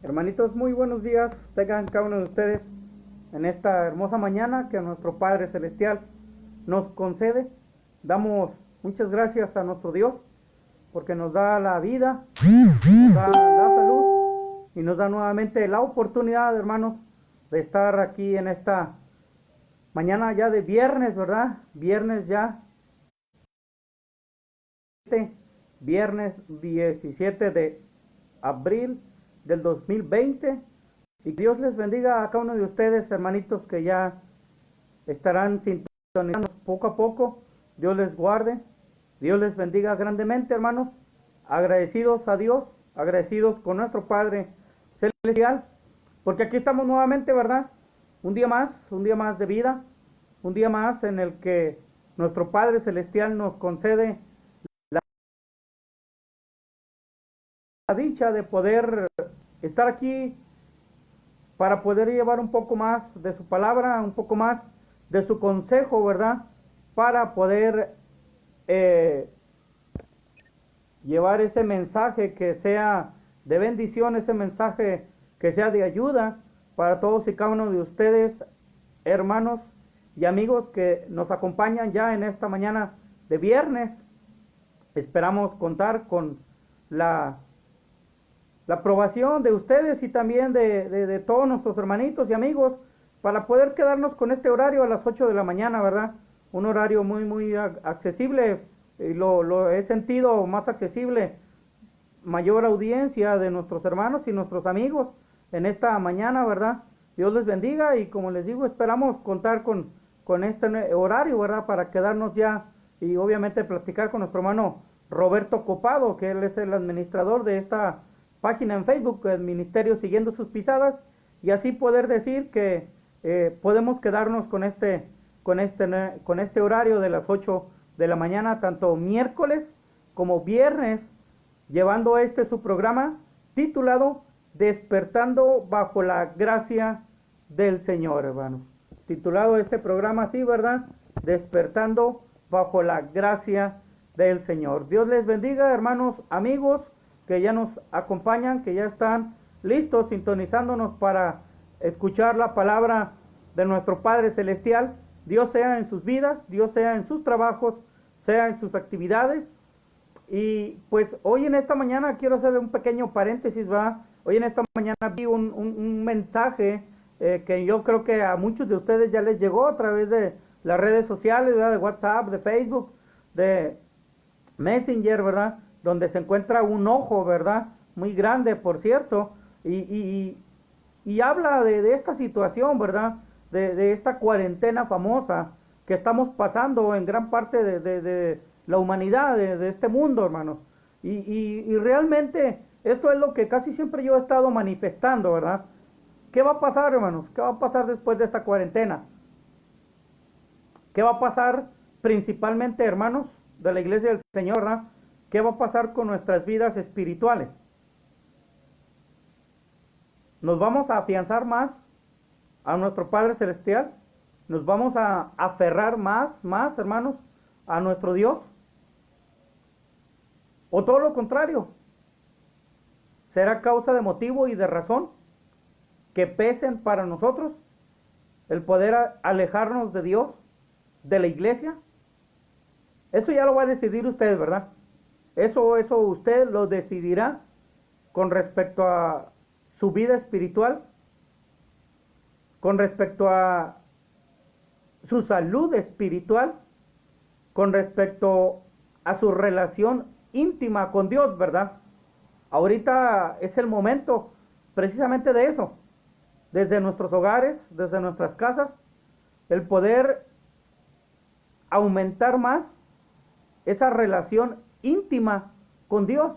Hermanitos, muy buenos días tengan cada uno de ustedes en esta hermosa mañana que nuestro Padre Celestial nos concede. Damos muchas gracias a nuestro Dios porque nos da la vida, nos da la salud y nos da nuevamente la oportunidad, hermanos, de estar aquí en esta mañana ya de viernes, ¿verdad? Viernes ya, viernes 17 de abril del 2020. Y que Dios les bendiga a cada uno de ustedes, hermanitos, que ya estarán sintonizando poco a poco. Dios les guarde, Dios les bendiga grandemente, hermanos. Agradecidos a Dios, agradecidos con nuestro Padre Celestial, porque aquí estamos nuevamente, ¿verdad? Un día más de vida, un día más en el que nuestro Padre Celestial nos concede la dicha de poder estar aquí para poder llevar un poco más de su palabra, un poco más de su consejo, ¿verdad? Para poder llevar ese mensaje que sea de bendición, ese mensaje que sea de ayuda para todos y cada uno de ustedes, hermanos y amigos que nos acompañan ya en esta mañana de viernes. Esperamos contar con la aprobación de ustedes y también de todos nuestros hermanitos y amigos para poder quedarnos con este horario a las 8 de la mañana, ¿verdad? Un horario muy accesible, lo he sentido más accesible, mayor audiencia de nuestros hermanos y nuestros amigos en esta mañana, ¿verdad? Dios les bendiga y como les digo, esperamos contar con este horario, ¿verdad? Para quedarnos ya y obviamente platicar con nuestro hermano Roberto Copado, que él es el administrador de esta página en Facebook, el Ministerio Siguiendo Sus Pisadas, y así poder decir que podemos quedarnos con este horario de las 8 de la mañana, tanto miércoles como viernes, llevando su programa titulado Despertando bajo la gracia del Señor, hermanos. Titulado este programa así, ¿verdad? Despertando bajo la gracia del Señor. Dios les bendiga, hermanos, amigos, que ya nos acompañan, que ya están listos, sintonizándonos para escuchar la palabra de nuestro Padre Celestial. Dios sea en sus vidas, Dios sea en sus trabajos, sea en sus actividades. Y pues hoy en esta mañana quiero hacer un pequeño paréntesis, ¿verdad? Hoy en esta mañana vi un mensaje que yo creo que a muchos de ustedes ya les llegó a través de las redes sociales, ¿verdad? De WhatsApp, de Facebook, de Messenger, ¿verdad? Donde se encuentra un ojo, ¿verdad? Muy grande, por cierto, y habla de esta situación, ¿verdad? De esta cuarentena famosa que estamos pasando en gran parte de la humanidad, de este mundo, hermanos. Y realmente esto es lo que casi siempre yo he estado manifestando, ¿verdad? ¿Qué va a pasar, hermanos? ¿Qué va a pasar después de esta cuarentena? ¿Qué va a pasar principalmente, hermanos, de la iglesia del Señor, ¿verdad? ¿Qué va a pasar con nuestras vidas espirituales? ¿Nos vamos a afianzar más a nuestro Padre Celestial? ¿Nos vamos a aferrar más, hermanos, a nuestro Dios? ¿O todo lo contrario? ¿Será causa de motivo y de razón que pesen para nosotros el poder alejarnos de Dios, de la iglesia? Eso ya lo va a decidir usted, ¿verdad? Eso usted lo decidirá con respecto a su vida espiritual, con respecto a su salud espiritual, con respecto a su relación íntima con Dios, ¿verdad? Ahorita es el momento precisamente de eso, desde nuestros hogares, desde nuestras casas, el poder aumentar más esa relación íntima con Dios,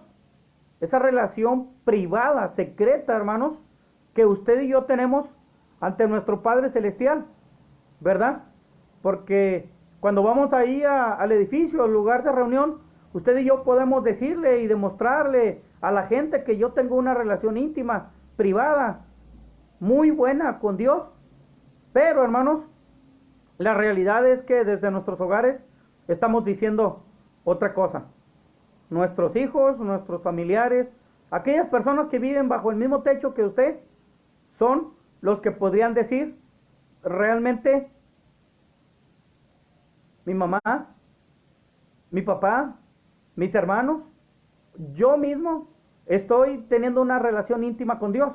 esa relación privada, secreta, hermanos, que usted y yo tenemos ante nuestro Padre Celestial, ¿verdad? Porque cuando vamos ahí al edificio, al lugar de reunión, usted y yo podemos decirle y demostrarle a la gente que yo tengo una relación íntima, privada, muy buena con Dios. Pero, hermanos, la realidad es que desde nuestros hogares estamos diciendo otra cosa. Nuestros hijos, nuestros familiares, Aquellas personas que viven bajo el mismo techo que usted son los que podrían decir realmente mi mamá, mi papá, mis hermanos, yo mismo estoy teniendo una relación íntima con Dios,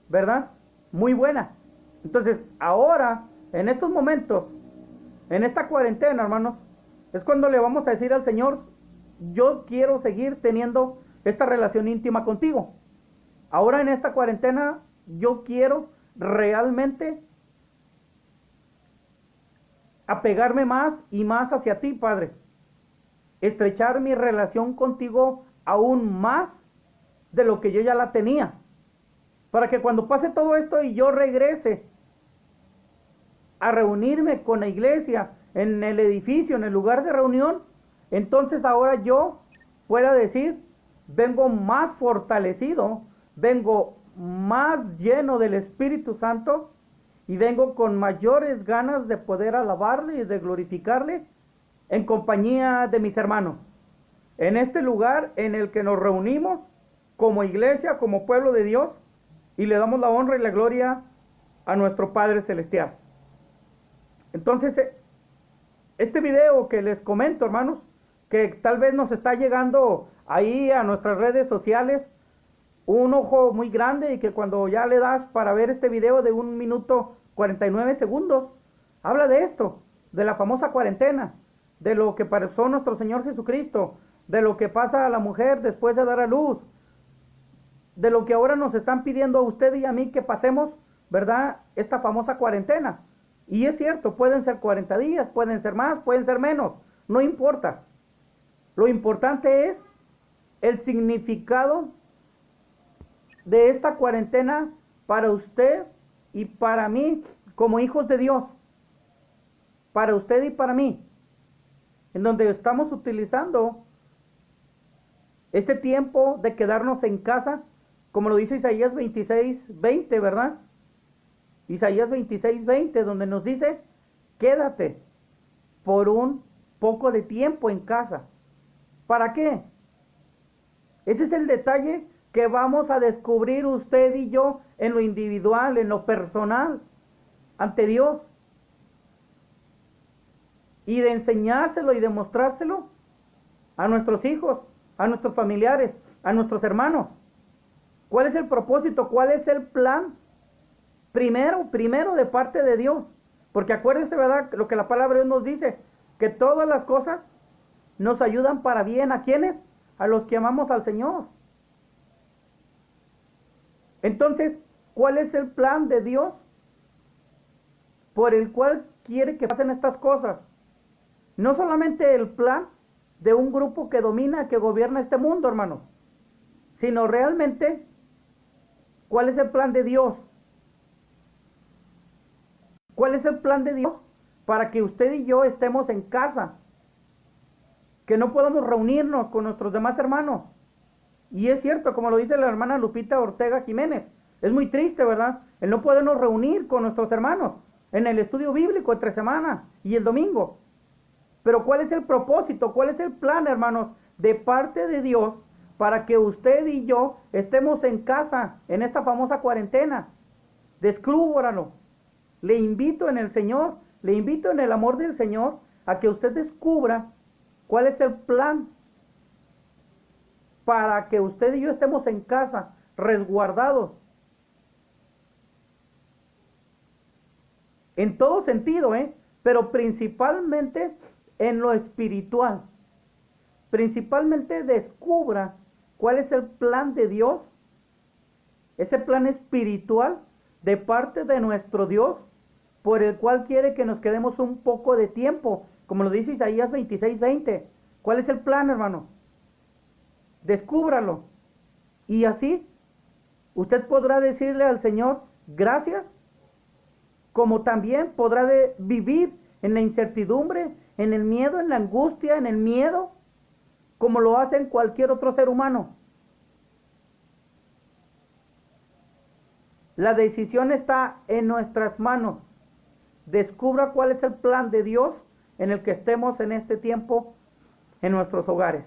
¿verdad? Muy buena. Entonces, ahora, en estos momentos, en esta cuarentena, hermanos, es cuando le vamos a decir al Señor, yo quiero seguir teniendo esta relación íntima contigo. Ahora en esta cuarentena, yo quiero realmente apegarme más y más hacia ti, Padre. Estrechar mi relación contigo aún más de lo que yo ya la tenía. Para que cuando pase todo esto y yo regrese a reunirme con la iglesia, en el edificio, en el lugar de reunión, entonces ahora yo pueda decir, vengo más fortalecido, vengo más lleno del Espíritu Santo y vengo con mayores ganas de poder alabarle y de glorificarle en compañía de mis hermanos. En este lugar en el que nos reunimos como iglesia, como pueblo de Dios, y le damos la honra y la gloria a nuestro Padre Celestial. Entonces, este video que les comento, hermanos, que tal vez nos está llegando ahí a nuestras redes sociales, un ojo muy grande, y que cuando ya le das para ver este video de 1 minuto 49 segundos, habla de esto, de la famosa cuarentena, de lo que pasó nuestro Señor Jesucristo, de lo que pasa a la mujer después de dar a luz, de lo que ahora nos están pidiendo a usted y a mí que pasemos, ¿verdad? Esta famosa cuarentena. Y es cierto, pueden ser 40 días, pueden ser más, pueden ser menos, no importa. Lo importante es el significado de esta cuarentena para usted y para mí como hijos de Dios. Para usted y para mí. En donde estamos utilizando este tiempo de quedarnos en casa, como lo dice Isaías 26:20, ¿verdad? Isaías 26:20, donde nos dice, quédate por un poco de tiempo en casa. ¿Para qué? Ese es el detalle que vamos a descubrir usted y yo en lo individual, en lo personal, ante Dios. Y de enseñárselo y demostrárselo a nuestros hijos, a nuestros familiares, a nuestros hermanos. ¿Cuál es el propósito? ¿Cuál es el plan? Primero de parte de Dios. Porque acuérdense, ¿verdad? Lo que la palabra de Dios nos dice, que todas las cosas nos ayudan para bien. ¿A quiénes? A los que amamos al Señor. Entonces, ¿cuál es el plan de Dios por el cual quiere que pasen estas cosas? No solamente el plan de un grupo que domina, que gobierna este mundo, hermano, sino realmente, ¿cuál es el plan de Dios? ¿Cuál es el plan de Dios para que usted y yo estemos en casa? Que no podamos reunirnos con nuestros demás hermanos. Y es cierto, como lo dice la hermana Lupita Ortega Jiménez, es muy triste, ¿verdad? El no podernos reunir con nuestros hermanos en el estudio bíblico entre semana y el domingo. Pero ¿cuál es el propósito? ¿Cuál es el plan, hermanos, de parte de Dios para que usted y yo estemos en casa en esta famosa cuarentena? Descúbralo. Le invito en el Señor, le invito en el amor del Señor a que usted descubra cuál es el plan para que usted y yo estemos en casa, resguardados. En todo sentido, pero principalmente en lo espiritual. Principalmente descubra cuál es el plan de Dios, ese plan espiritual de parte de nuestro Dios, por el cual quiere que nos quedemos un poco de tiempo, como lo dice Isaías 26:20. ¿Cuál es el plan, hermano? Descúbralo. Y así, usted podrá decirle al Señor, gracias, como también podrá vivir en la incertidumbre, en el miedo, en la angustia, en el miedo, como lo hace cualquier otro ser humano. La decisión está en nuestras manos. Descubra cuál es el plan de Dios en el que estemos en este tiempo en nuestros hogares.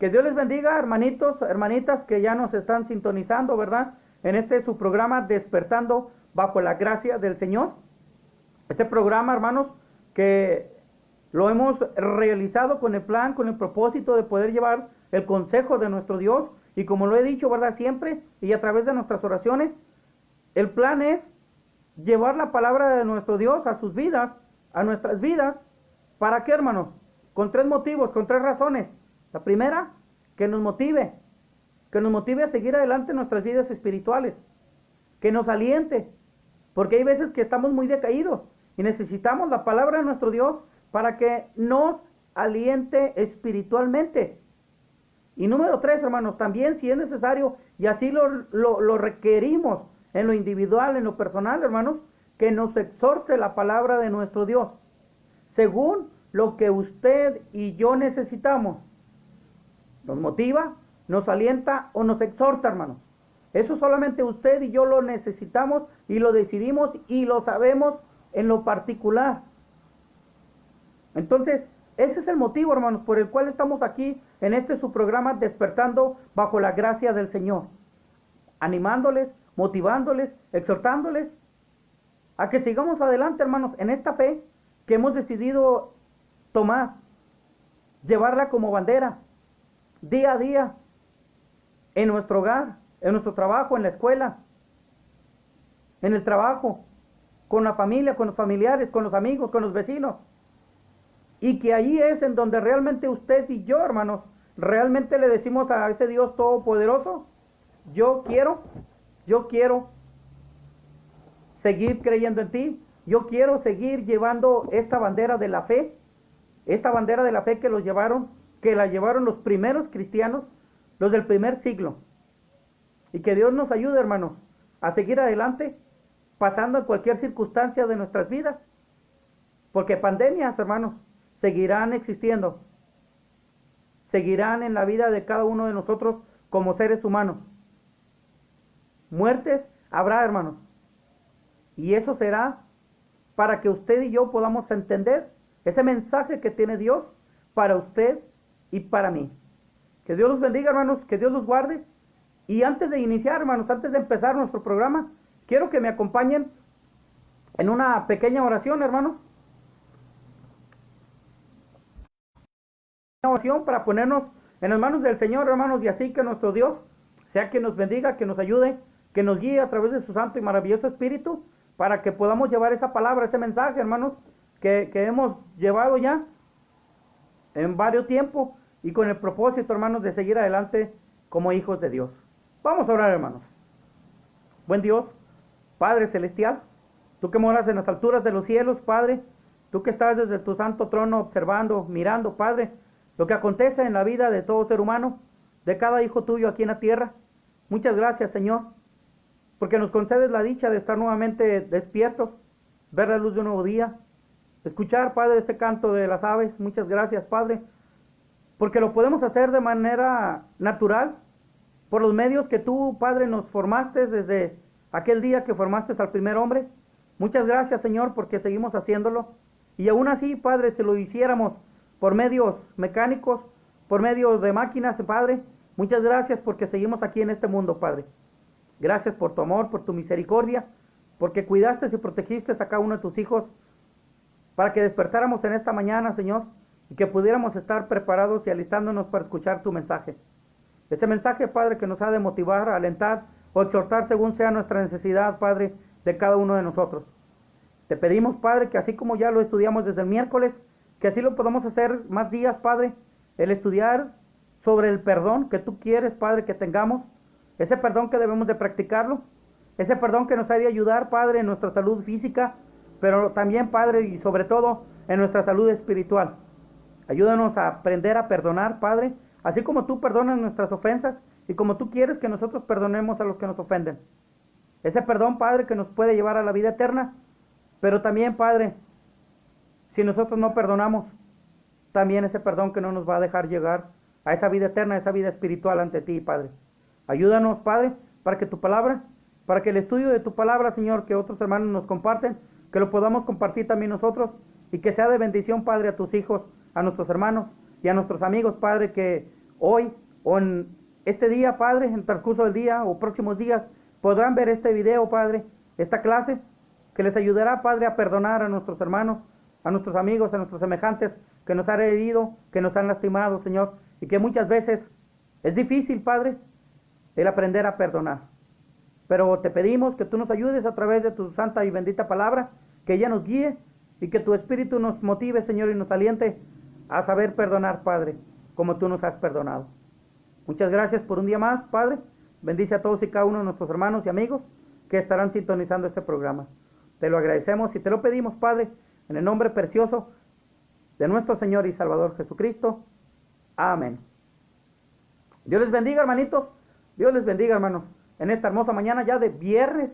Que Dios les bendiga, hermanitos, hermanitas que ya nos están sintonizando, ¿verdad? En este su programa Despertando bajo la gracia del Señor. Este programa, hermanos, que lo hemos realizado con el plan, con el propósito de poder llevar el consejo de nuestro Dios. Y como lo he dicho, ¿verdad? Siempre y a través de nuestras oraciones, el plan es llevar la palabra de nuestro Dios a sus vidas, a nuestras vidas. ¿Para qué, hermanos? Con tres motivos, con tres razones. La primera, que nos motive a seguir adelante en nuestras vidas espirituales, que nos aliente, porque hay veces que estamos muy decaídos y necesitamos la palabra de nuestro Dios para que nos aliente espiritualmente. Y número tres, hermanos, también si es necesario, y así lo requerimos en lo individual, en lo personal, hermanos, que nos exhorte la palabra de nuestro Dios, según lo que usted y yo necesitamos. Nos motiva, nos alienta o nos exhorta, hermanos. Eso solamente usted y yo lo necesitamos y lo decidimos y lo sabemos en lo particular. Entonces, ese es el motivo, hermanos, por el cual estamos aquí en este su programa Despertando bajo la gracia del Señor. Animándoles, motivándoles, exhortándoles a que sigamos adelante, hermanos, en esta fe que hemos decidido tomar, llevarla como bandera, día a día, en nuestro hogar, en nuestro trabajo, en la escuela, en el trabajo, con la familia, con los familiares, con los amigos, con los vecinos. Y que ahí es en donde realmente usted y yo, hermanos, realmente le decimos a ese Dios todopoderoso, yo quiero seguir creyendo en ti, yo quiero seguir llevando esta bandera de la fe, esta bandera de la fe que la llevaron los primeros cristianos, los del primer siglo. Y que Dios nos ayude, hermanos, a seguir adelante, pasando en cualquier circunstancia de nuestras vidas, porque pandemias, hermanos, seguirán existiendo, seguirán en la vida de cada uno de nosotros como seres humanos. Muertes habrá, hermanos, y eso será para que usted y yo podamos entender ese mensaje que tiene Dios para usted y para mí. Que Dios los bendiga, hermanos, que Dios los guarde. Y antes de iniciar, hermanos, antes de empezar nuestro programa, quiero que me acompañen en una pequeña oración, hermanos. Una oración para ponernos en las manos del Señor, hermanos, y así que nuestro Dios sea quien nos bendiga, que nos ayude, que nos guíe a través de su santo y maravilloso Espíritu, para que podamos llevar esa palabra, ese mensaje, hermanos, que hemos llevado ya en varios tiempos, y con el propósito, hermanos, de seguir adelante como hijos de Dios. Vamos a orar, hermanos. Buen Dios, Padre Celestial, tú que moras en las alturas de los cielos, Padre, tú que estás desde tu santo trono observando, mirando, Padre, lo que acontece en la vida de todo ser humano, de cada hijo tuyo aquí en la tierra. Muchas gracias, Señor, porque nos concedes la dicha de estar nuevamente despiertos, ver la luz de un nuevo día, escuchar, Padre, este canto de las aves. Muchas gracias, Padre, porque lo podemos hacer de manera natural, por los medios que tú, Padre, nos formaste desde aquel día que formaste al primer hombre. Muchas gracias, Señor, porque seguimos haciéndolo. Y aún así, Padre, si lo hiciéramos por medios mecánicos, por medios de máquinas, Padre, muchas gracias porque seguimos aquí en este mundo, Padre. Gracias por tu amor, por tu misericordia, porque cuidaste y protegiste a cada uno de tus hijos para que despertáramos en esta mañana, Señor, y que pudiéramos estar preparados y alistándonos para escuchar tu mensaje. Ese mensaje, Padre, que nos ha de motivar, alentar o exhortar según sea nuestra necesidad, Padre, de cada uno de nosotros. Te pedimos, Padre, que así como ya lo estudiamos desde el miércoles, que así lo podamos hacer más días, Padre, el estudiar sobre el perdón que tú quieres, Padre, que tengamos, ese perdón que debemos de practicarlo, ese perdón que nos ha de ayudar, Padre, en nuestra salud física, pero también, Padre, y sobre todo en nuestra salud espiritual. Ayúdanos a aprender a perdonar, Padre, así como tú perdonas nuestras ofensas y como tú quieres que nosotros perdonemos a los que nos ofenden. Ese perdón, Padre, que nos puede llevar a la vida eterna, pero también, Padre, si nosotros no perdonamos, también ese perdón que no nos va a dejar llegar a esa vida eterna, a esa vida espiritual ante ti, Padre. Ayúdanos, Padre, para que tu palabra, para que el estudio de tu palabra, Señor, que otros hermanos nos comparten, que lo podamos compartir también nosotros, y que sea de bendición, Padre, a tus hijos, a nuestros hermanos y a nuestros amigos, Padre, que hoy o en este día, Padre, en el transcurso del día o próximos días, podrán ver este video, Padre, esta clase, que les ayudará, Padre, a perdonar a nuestros hermanos, a nuestros amigos, a nuestros semejantes que nos han herido, que nos han lastimado, Señor, y que muchas veces es difícil, Padre, el aprender a perdonar. Pero te pedimos que tú nos ayudes a través de tu santa y bendita palabra, que ella nos guíe y que tu Espíritu nos motive, Señor, y nos aliente a saber perdonar, Padre, como tú nos has perdonado. Muchas gracias por un día más, Padre. Bendice a todos y cada uno de nuestros hermanos y amigos que estarán sintonizando este programa. Te lo agradecemos y te lo pedimos, Padre, en el nombre precioso de nuestro Señor y Salvador Jesucristo. Amén. Dios les bendiga, hermanitos. Dios les bendiga, hermanos. En esta hermosa mañana ya de viernes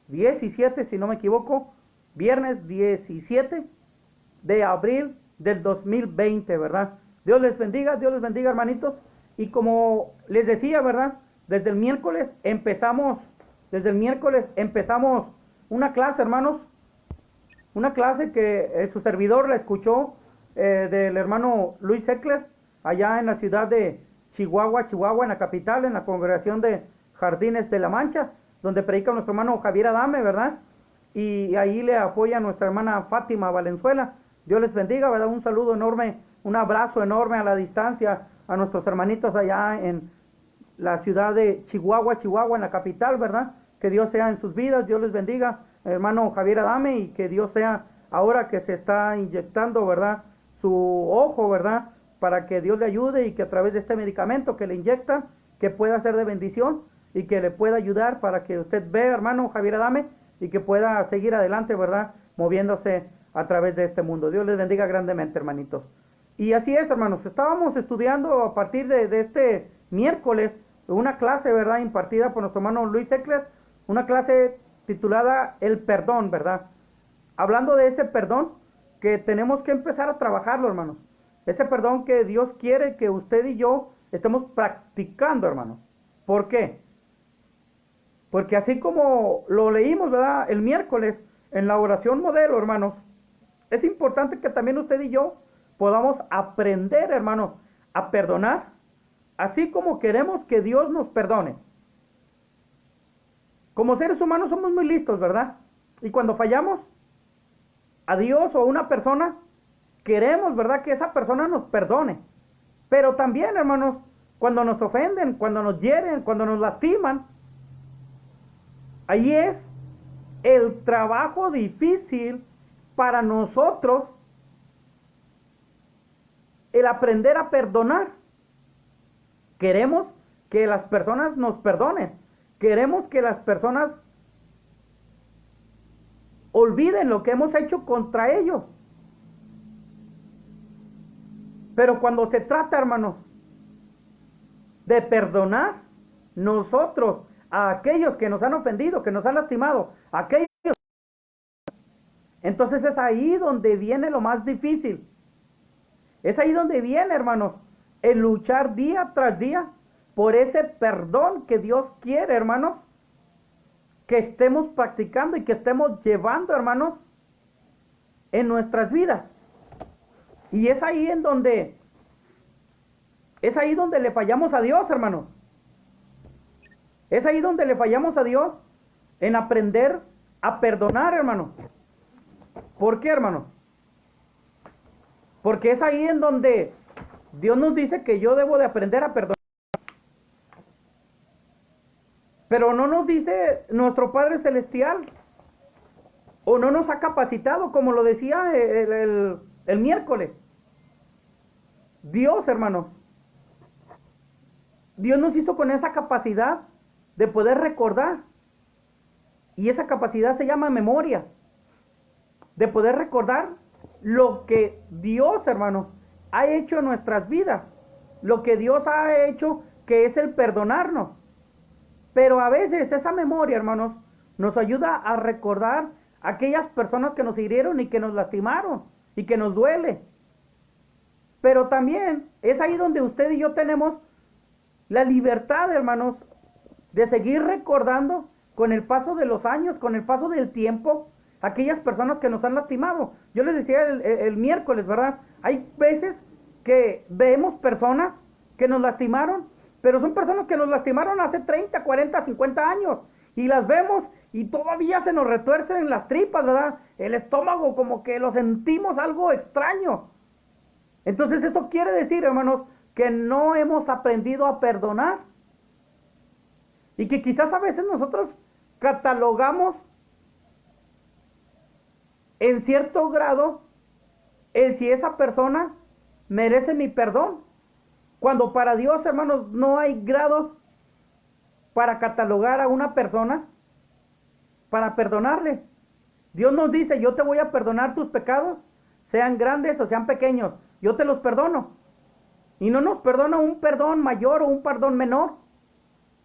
17, si no me equivoco, viernes 17 de abril del 2020, ¿verdad? Dios les bendiga, hermanitos. Y como les decía, ¿verdad? Desde el miércoles empezamos una clase, hermanos. Una clase que su servidor la escuchó del hermano Luis Eckler, allá en la ciudad de Chihuahua, en la capital, en la congregación de Jardines de la Mancha, donde predica nuestro hermano Javier Adame, ¿verdad? Y ahí le apoya nuestra hermana Fátima Valenzuela. Dios les bendiga, ¿verdad? Un saludo enorme, un abrazo enorme a la distancia a nuestros hermanitos allá en la ciudad de Chihuahua, en la capital, ¿verdad? Que Dios sea en sus vidas, Dios les bendiga, hermano Javier Adame, y que Dios sea ahora que se está inyectando, ¿verdad? Su ojo, ¿verdad? Para que Dios le ayude y que a través de este medicamento que le inyecta, que pueda ser de bendición y que le pueda ayudar para que usted vea, hermano Javier Adame, y que pueda seguir adelante, ¿verdad? Moviéndose a través de este mundo. Dios les bendiga grandemente, hermanitos. Y así es, hermanos, estábamos estudiando a partir de este miércoles una clase, ¿verdad? Impartida por nuestro hermano Luis Eckler, una clase titulada El Perdón, ¿verdad? Hablando de ese perdón que tenemos que empezar a trabajarlo, hermanos. Ese perdón que Dios quiere que usted y yo estemos practicando, hermanos. ¿Por qué? Porque así como lo leímos, ¿verdad? El miércoles en la oración modelo, hermanos, es importante que también usted y yo podamos aprender, hermanos, a perdonar, así como queremos que Dios nos perdone. Como seres humanos somos muy listos, ¿verdad? Y cuando fallamos a Dios o a una persona, queremos, ¿verdad?, que esa persona nos perdone. Pero también, hermanos, cuando nos ofenden, cuando nos hieren, cuando nos lastiman, ahí es el trabajo difícil para nosotros el aprender a perdonar. Queremos que las personas nos perdonen. Queremos que las personas olviden lo que hemos hecho contra ellos. Pero cuando se trata, hermanos, de perdonar nosotros a aquellos que nos han ofendido, que nos han lastimado, aquellos, entonces es ahí donde viene lo más difícil. Es ahí donde viene, hermanos, el luchar día tras día por ese perdón que Dios quiere, hermanos, que estemos practicando y que estemos llevando, hermanos, en nuestras vidas. Y es ahí donde le fallamos a Dios, hermanos. Es ahí donde le fallamos a Dios en aprender a perdonar, hermanos. ¿Por qué, hermanos? Porque es ahí en donde Dios nos dice que yo debo de aprender a perdonar. Pero no nos dice nuestro Padre Celestial, o no nos ha capacitado, como lo decía el miércoles. Dios, hermanos, Dios nos hizo con esa capacidad de poder recordar. Y esa capacidad se llama memoria. De poder recordar lo que Dios, hermanos, ha hecho en nuestras vidas. Lo que Dios ha hecho, que es el perdonarnos. Pero a veces esa memoria, hermanos, nos ayuda a recordar aquellas personas que nos hirieron y que nos lastimaron y que nos duele. Pero también es ahí donde usted y yo tenemos la libertad, hermanos, de seguir recordando con el paso de los años, con el paso del tiempo, aquellas personas que nos han lastimado. Yo les decía el miércoles, ¿verdad? Hay veces que vemos personas que nos lastimaron, pero son personas que nos lastimaron hace 30, 40, 50 años, y las vemos y todavía se nos retuercen en las tripas, ¿verdad? El estómago, como que lo sentimos algo extraño. Entonces eso quiere decir, hermanos, que no hemos aprendido a perdonar. Y que quizás a veces nosotros catalogamos en cierto grado el si esa persona merece mi perdón. Cuando para Dios, hermanos, no hay grados para catalogar a una persona, para perdonarle. Dios nos dice, yo te voy a perdonar tus pecados, sean grandes o sean pequeños, yo te los perdono. Y no nos perdona un perdón mayor o un perdón menor,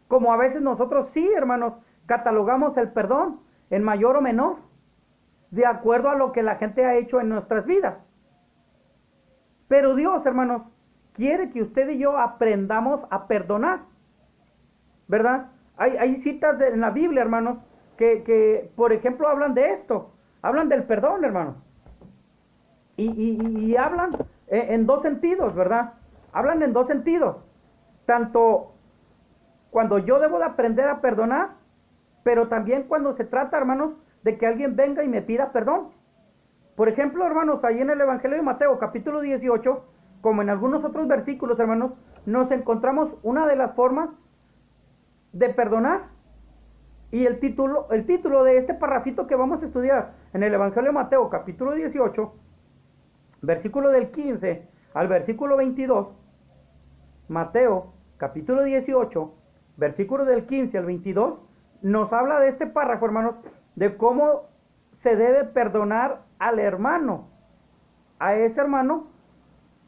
como a veces nosotros sí, hermanos, catalogamos el perdón en mayor o menor, de acuerdo a lo que la gente ha hecho en nuestras vidas. Pero Dios, hermanos, quiere que usted y yo aprendamos a perdonar, ¿verdad? Hay citas en la Biblia, hermanos, que por ejemplo hablan de esto, hablan del perdón, hermanos, y hablan en dos sentidos, ¿verdad? Hablan en dos sentidos, tanto cuando yo debo de aprender a perdonar, pero también cuando se trata, hermanos, de que alguien venga y me pida perdón. Por ejemplo, hermanos, ahí en el Evangelio de Mateo, capítulo 18, como en algunos otros versículos, hermanos, nos encontramos una de las formas de perdonar. Y el título de este parrafito que vamos a estudiar en el Evangelio de Mateo, capítulo 18, versículo del 15 al versículo 22, Mateo, capítulo 18, versículo del 15 al 22, nos habla de este párrafo, hermanos, de cómo se debe perdonar al hermano, a ese hermano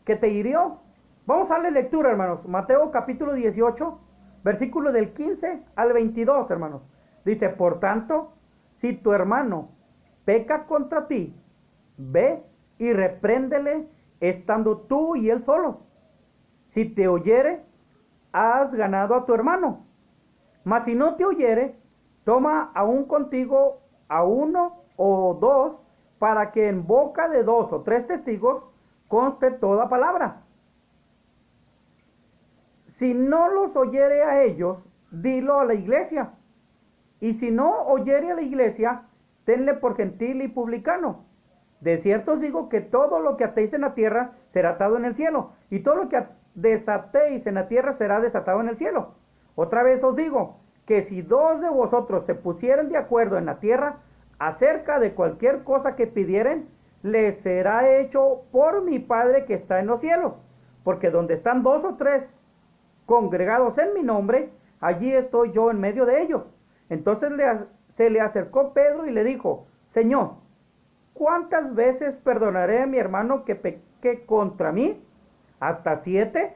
que te hirió. Vamos a darle lectura, hermanos. Mateo capítulo 18, versículo del 15 al 22, hermanos. Dice, por tanto, si tu hermano peca contra ti, ve y repréndele estando tú y él solos. Si te oyere, has ganado a tu hermano. Mas si no te oyere, toma aún contigo a uno o dos, para que en boca de 2 o 3 testigos conste toda palabra. Si no los oyere a ellos, dilo a la iglesia. Y si no oyere a la iglesia, tenle por gentil y publicano. De cierto os digo que todo lo que atéis en la tierra será atado en el cielo, y todo lo que desatéis en la tierra será desatado en el cielo. Otra vez os digo, que si 2 de vosotros se pusieren de acuerdo en la tierra acerca de cualquier cosa que pidieren, les será hecho por mi Padre que está en los cielos. Porque donde están 2 o 3 congregados en mi nombre, allí estoy yo en medio de ellos. Entonces se le acercó Pedro y le dijo, Señor, ¿cuántas veces perdonaré a mi hermano que peque contra mí? ¿Hasta 7?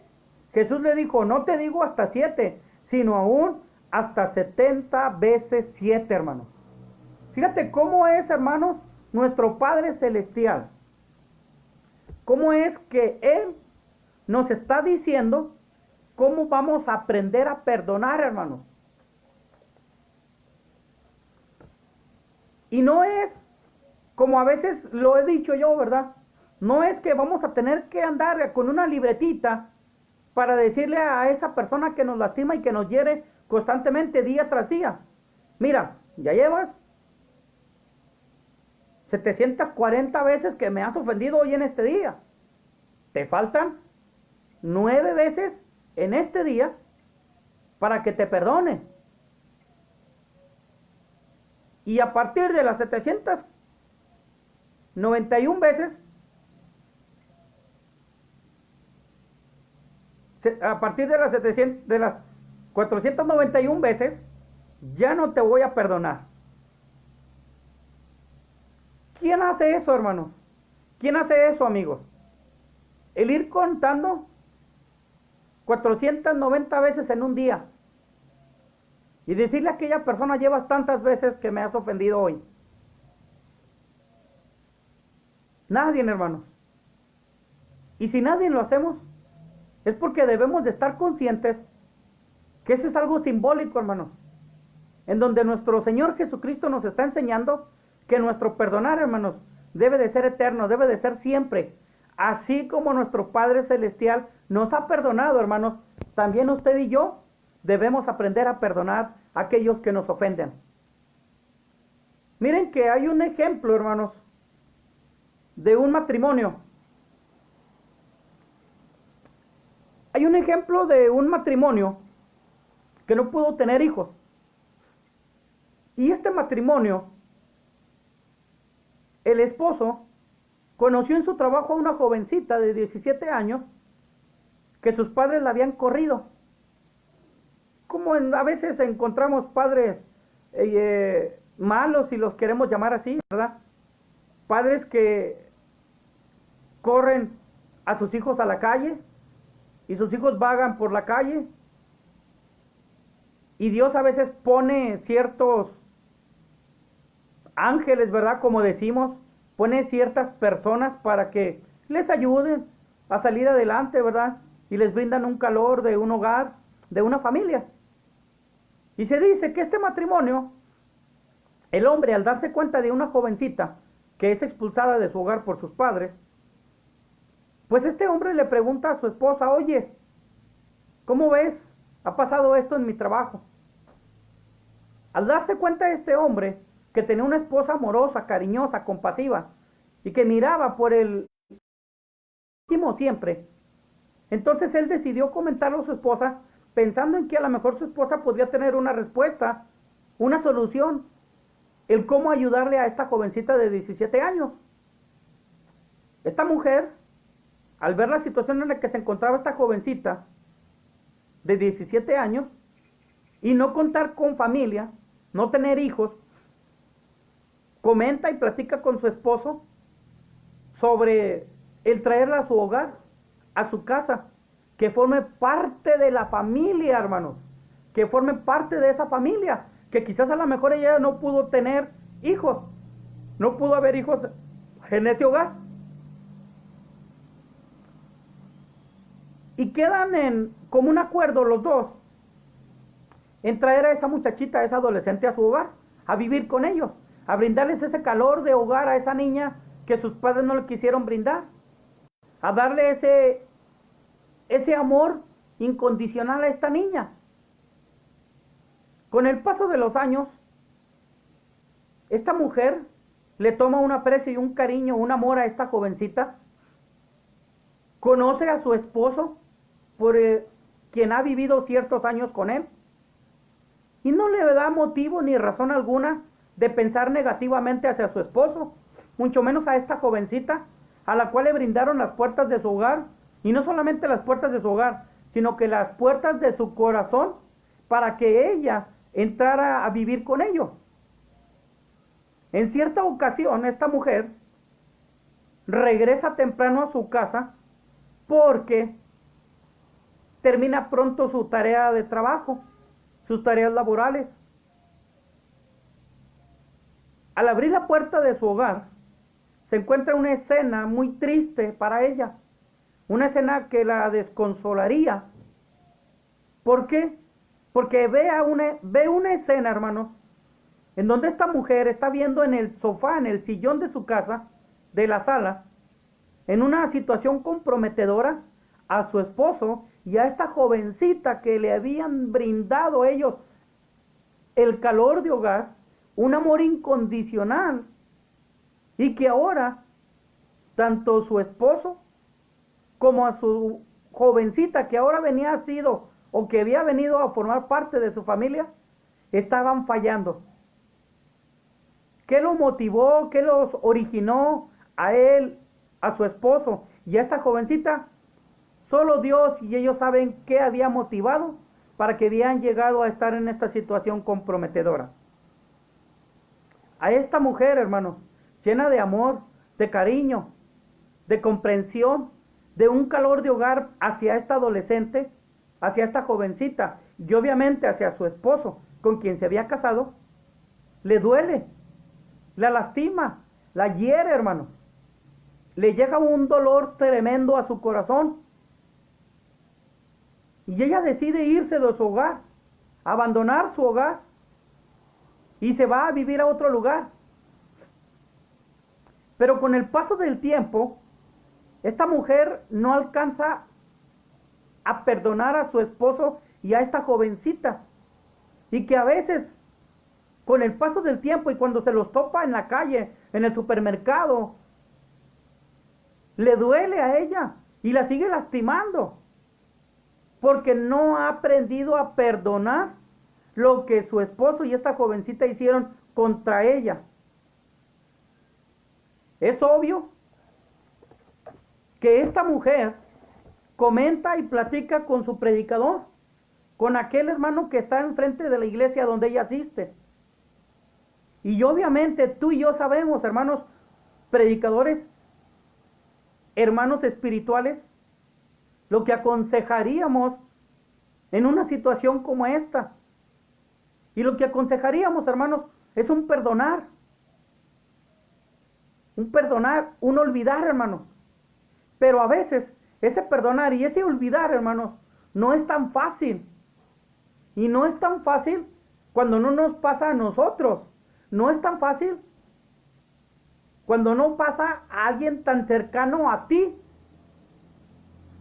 Jesús le dijo, no te digo hasta 7, sino aún hasta 70 veces 7, hermanos. Fíjate cómo es, hermanos, nuestro Padre Celestial. Cómo es que Él nos está diciendo cómo vamos a aprender a perdonar, hermanos. Y no es, como a veces lo he dicho yo, ¿verdad? No es que vamos a tener que andar con una libretita para decirle a esa persona que nos lastima y que nos hiere constantemente día tras día. Mira, ya llevas 740 veces que me has ofendido hoy en este día. Te faltan 9 veces en este día para que te perdone. Y a partir de las 791 veces, a partir de las 491 veces, ya no te voy a perdonar. ¿Quién hace eso, hermanos? ¿Quién hace eso, amigos? El ir contando 490 veces en un día y decirle a aquella persona, llevas tantas veces que me has ofendido hoy. Nadie, hermanos. Y si nadie lo hacemos, es porque debemos de estar conscientes que eso es algo simbólico, hermanos, en donde nuestro Señor Jesucristo nos está enseñando que nuestro perdonar, hermanos, debe de ser eterno, debe de ser siempre, así como nuestro Padre Celestial nos ha perdonado, hermanos, también usted y yo debemos aprender a perdonar a aquellos que nos ofenden. Miren que hay un ejemplo, hermanos, de un matrimonio. Hay un ejemplo de un matrimonio que no pudo tener hijos. Y este matrimonio, el esposo conoció en su trabajo a una jovencita de 17 años que sus padres la habían corrido. Como a veces encontramos padres malos, si los queremos llamar así, ¿verdad? Padres que corren a sus hijos a la calle y sus hijos vagan por la calle. Y Dios a veces pone ciertos ángeles, ¿verdad? Como decimos, pone ciertas personas para que les ayuden a salir adelante, ¿verdad? Y les brindan un calor de un hogar, de una familia. Y se dice que este matrimonio, el hombre al darse cuenta de una jovencita que es expulsada de su hogar por sus padres, pues este hombre le pregunta a su esposa, oye, ¿cómo ves? Ha pasado esto en mi trabajo. Al darse cuenta de este hombre que tenía una esposa amorosa, cariñosa, compasiva y que miraba por el último siempre, entonces él decidió comentarlo a su esposa pensando en que a lo mejor su esposa podría tener una respuesta, una solución, el cómo ayudarle a esta jovencita de 17 años. Esta mujer, al ver la situación en la que se encontraba esta jovencita de 17 años y no contar con familia, no tener hijos, comenta y platica con su esposo sobre el traerla a su hogar, a su casa, que forme parte de la familia, hermanos, que forme parte de esa familia, que quizás a lo mejor ella no pudo tener hijos, no pudo haber hijos en ese hogar. Y quedan en común acuerdo los dos en traer a esa muchachita, a esa adolescente a su hogar, a vivir con ellos, a brindarles ese calor de hogar a esa niña que sus padres no le quisieron brindar, a darle ese amor incondicional a esta niña. Con el paso de los años, esta mujer le toma un aprecio y un cariño, un amor a esta jovencita, conoce a su esposo, por quien ha vivido ciertos años con él, y no le da motivo ni razón alguna de pensar negativamente hacia su esposo, mucho menos a esta jovencita, a la cual le brindaron las puertas de su hogar, y no solamente las puertas de su hogar, sino que las puertas de su corazón, para que ella entrara a vivir con ellos. En cierta ocasión, esta mujer regresa temprano a su casa porque termina pronto su tarea de trabajo, sus tareas laborales. Al abrir la puerta de su hogar, se encuentra una escena muy triste para ella, una escena que la desconsolaría. ¿Por qué? Porque ve una escena, hermanos, en donde esta mujer está viendo en el sofá, en el sillón de su casa, de la sala, en una situación comprometedora, a su esposo y a esta jovencita que le habían brindado ellos el calor de hogar, un amor incondicional, y que ahora tanto su esposo como a su jovencita que ahora que había venido a formar parte de su familia, estaban fallando. ¿Qué lo motivó? ¿Qué los originó a él, a su esposo y a esta jovencita? Solo Dios y ellos saben qué había motivado para que habían llegado a estar en esta situación comprometedora. A esta mujer, hermanos, llena de amor, de cariño, de comprensión, de un calor de hogar hacia esta adolescente, hacia esta jovencita y obviamente hacia su esposo, con quien se había casado, le duele, la lastima, la hiere, hermanos. Le llega un dolor tremendo a su corazón. Y ella decide irse de su hogar, abandonar su hogar, y se va a vivir a otro lugar. Pero con el paso del tiempo, esta mujer no alcanza a perdonar a su esposo y a esta jovencita, y que a veces con el paso del tiempo y cuando se los topa en la calle, en el supermercado, le duele a ella y la sigue lastimando porque no ha aprendido a perdonar lo que su esposo y esta jovencita hicieron contra ella. Es obvio que esta mujer comenta y platica con su predicador, con aquel hermano que está enfrente de la iglesia donde ella asiste. Y obviamente tú y yo sabemos, hermanos predicadores, hermanos espirituales, lo que aconsejaríamos en una situación como esta. Y lo que aconsejaríamos, hermanos, es un perdonar, un olvidar, hermanos. Pero a veces ese perdonar y ese olvidar, hermanos, no es tan fácil. Y no es tan fácil cuando no nos pasa a nosotros. No es tan fácil cuando no pasa a alguien tan cercano a ti.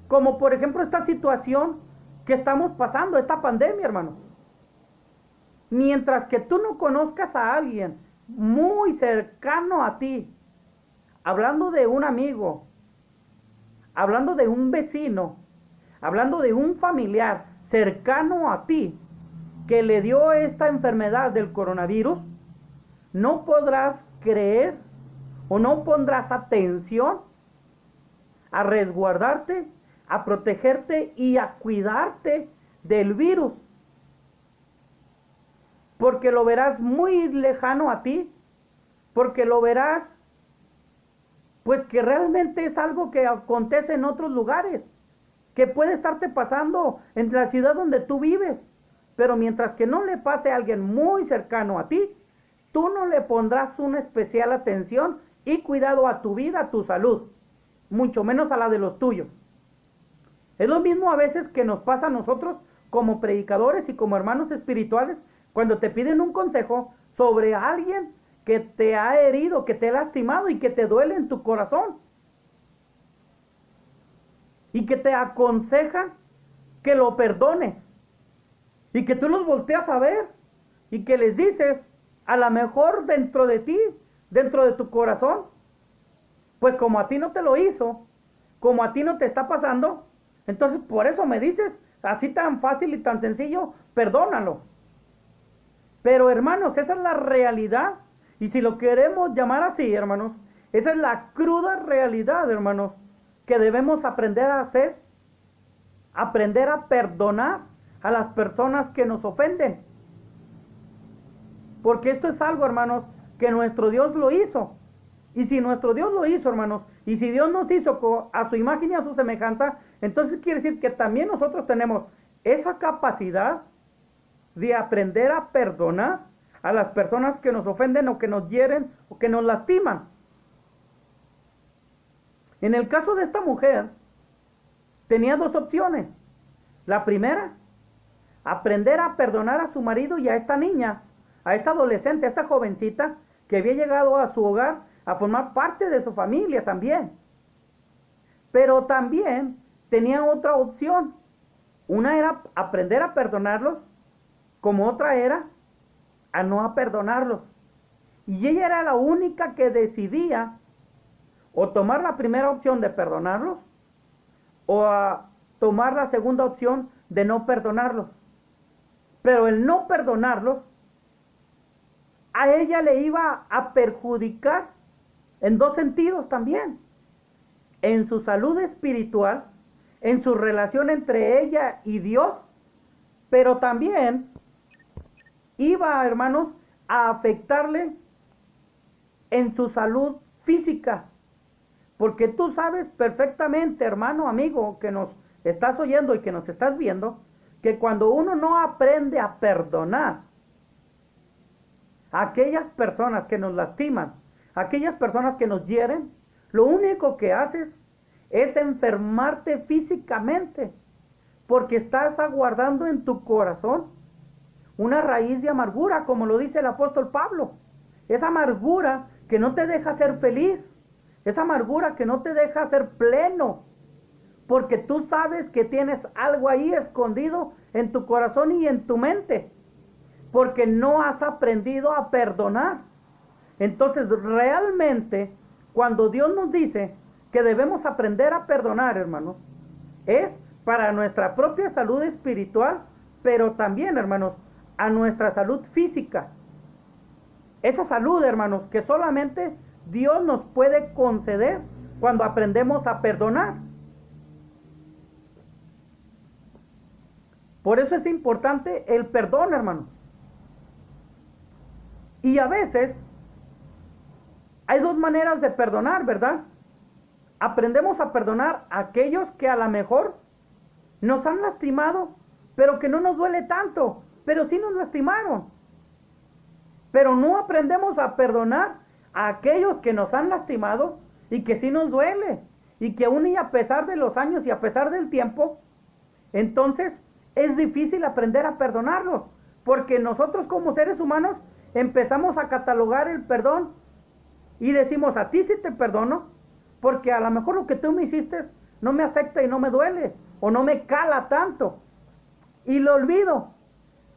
Como por ejemplo esta situación que estamos pasando, esta pandemia, hermanos. Mientras que tú no conozcas a alguien muy cercano a ti, hablando de un amigo, hablando de un vecino, hablando de un familiar cercano a ti, que le dio esta enfermedad del coronavirus, no podrás creer o no pondrás atención a resguardarte, a protegerte y a cuidarte del virus, porque lo verás muy lejano a ti, porque lo verás pues que realmente es algo que acontece en otros lugares, que puede estarte pasando en la ciudad donde tú vives, pero mientras que no le pase a alguien muy cercano a ti, tú no le pondrás una especial atención y cuidado a tu vida, a tu salud, mucho menos a la de los tuyos. Es lo mismo a veces que nos pasa a nosotros como predicadores y como hermanos espirituales cuando te piden un consejo sobre alguien que te ha herido, que te ha lastimado y que te duele en tu corazón. Y que te aconsejan que lo perdones. Y que tú los volteas a ver y que les dices, a lo mejor dentro de ti, dentro de tu corazón, pues como a ti no te lo hizo, como a ti no te está pasando, entonces por eso me dices, así tan fácil y tan sencillo, perdónalo. Pero hermanos, esa es la realidad. Y si lo queremos llamar así, hermanos, esa es la cruda realidad, hermanos, que debemos aprender a hacer, aprender a perdonar a las personas que nos ofenden. Porque esto es algo, hermanos, que nuestro Dios lo hizo. Y si nuestro Dios lo hizo, hermanos, y si Dios nos hizo a su imagen y a su semejanza, entonces quiere decir que también nosotros tenemos esa capacidad de aprender a perdonar a las personas que nos ofenden o que nos hieren o que nos lastiman. En el caso de esta mujer, tenía dos opciones. La primera, aprender a perdonar a su marido y a esta niña, a esta adolescente, a esta jovencita que había llegado a su hogar a formar parte de su familia también. Pero también tenía otra opción. Una era aprender a perdonarlos, como otra era a no perdonarlos. Y ella era la única que decidía o tomar la primera opción de perdonarlos o a tomar la segunda opción de no perdonarlos. Pero el no perdonarlos a ella le iba a perjudicar en dos sentidos también: en su salud espiritual, en su relación entre ella y Dios, pero también iba, hermanos, a afectarle en su salud física. Porque tú sabes perfectamente, hermano, amigo, que nos estás oyendo y que nos estás viendo, que cuando uno no aprende a perdonar a aquellas personas que nos lastiman, a aquellas personas que nos hieren, lo único que haces es enfermarte físicamente, porque estás aguardando en tu corazón una raíz de amargura, como lo dice el apóstol Pablo. Esa amargura que no te deja ser feliz, esa amargura que no te deja ser pleno, porque tú sabes que tienes algo ahí escondido en tu corazón y en tu mente, porque no has aprendido a perdonar. Entonces, realmente, cuando Dios nos dice que debemos aprender a perdonar, hermanos, es para nuestra propia salud espiritual, pero también, hermanos, a nuestra salud física. Esa salud, hermanos, que solamente Dios nos puede conceder cuando aprendemos a perdonar. Por eso es importante el perdón, hermanos. Y a veces hay dos maneras de perdonar, ¿verdad? Aprendemos a perdonar a aquellos que a lo mejor nos han lastimado, pero que no nos duele tanto, pero sí nos lastimaron. Pero no aprendemos a perdonar a aquellos que nos han lastimado y que sí nos duele, y que aún y a pesar de los años y a pesar del tiempo, entonces es difícil aprender a perdonarlos, porque nosotros como seres humanos empezamos a catalogar el perdón y decimos: a ti sí te perdono, porque a lo mejor lo que tú me hiciste no me afecta y no me duele, o no me cala tanto, y lo olvido.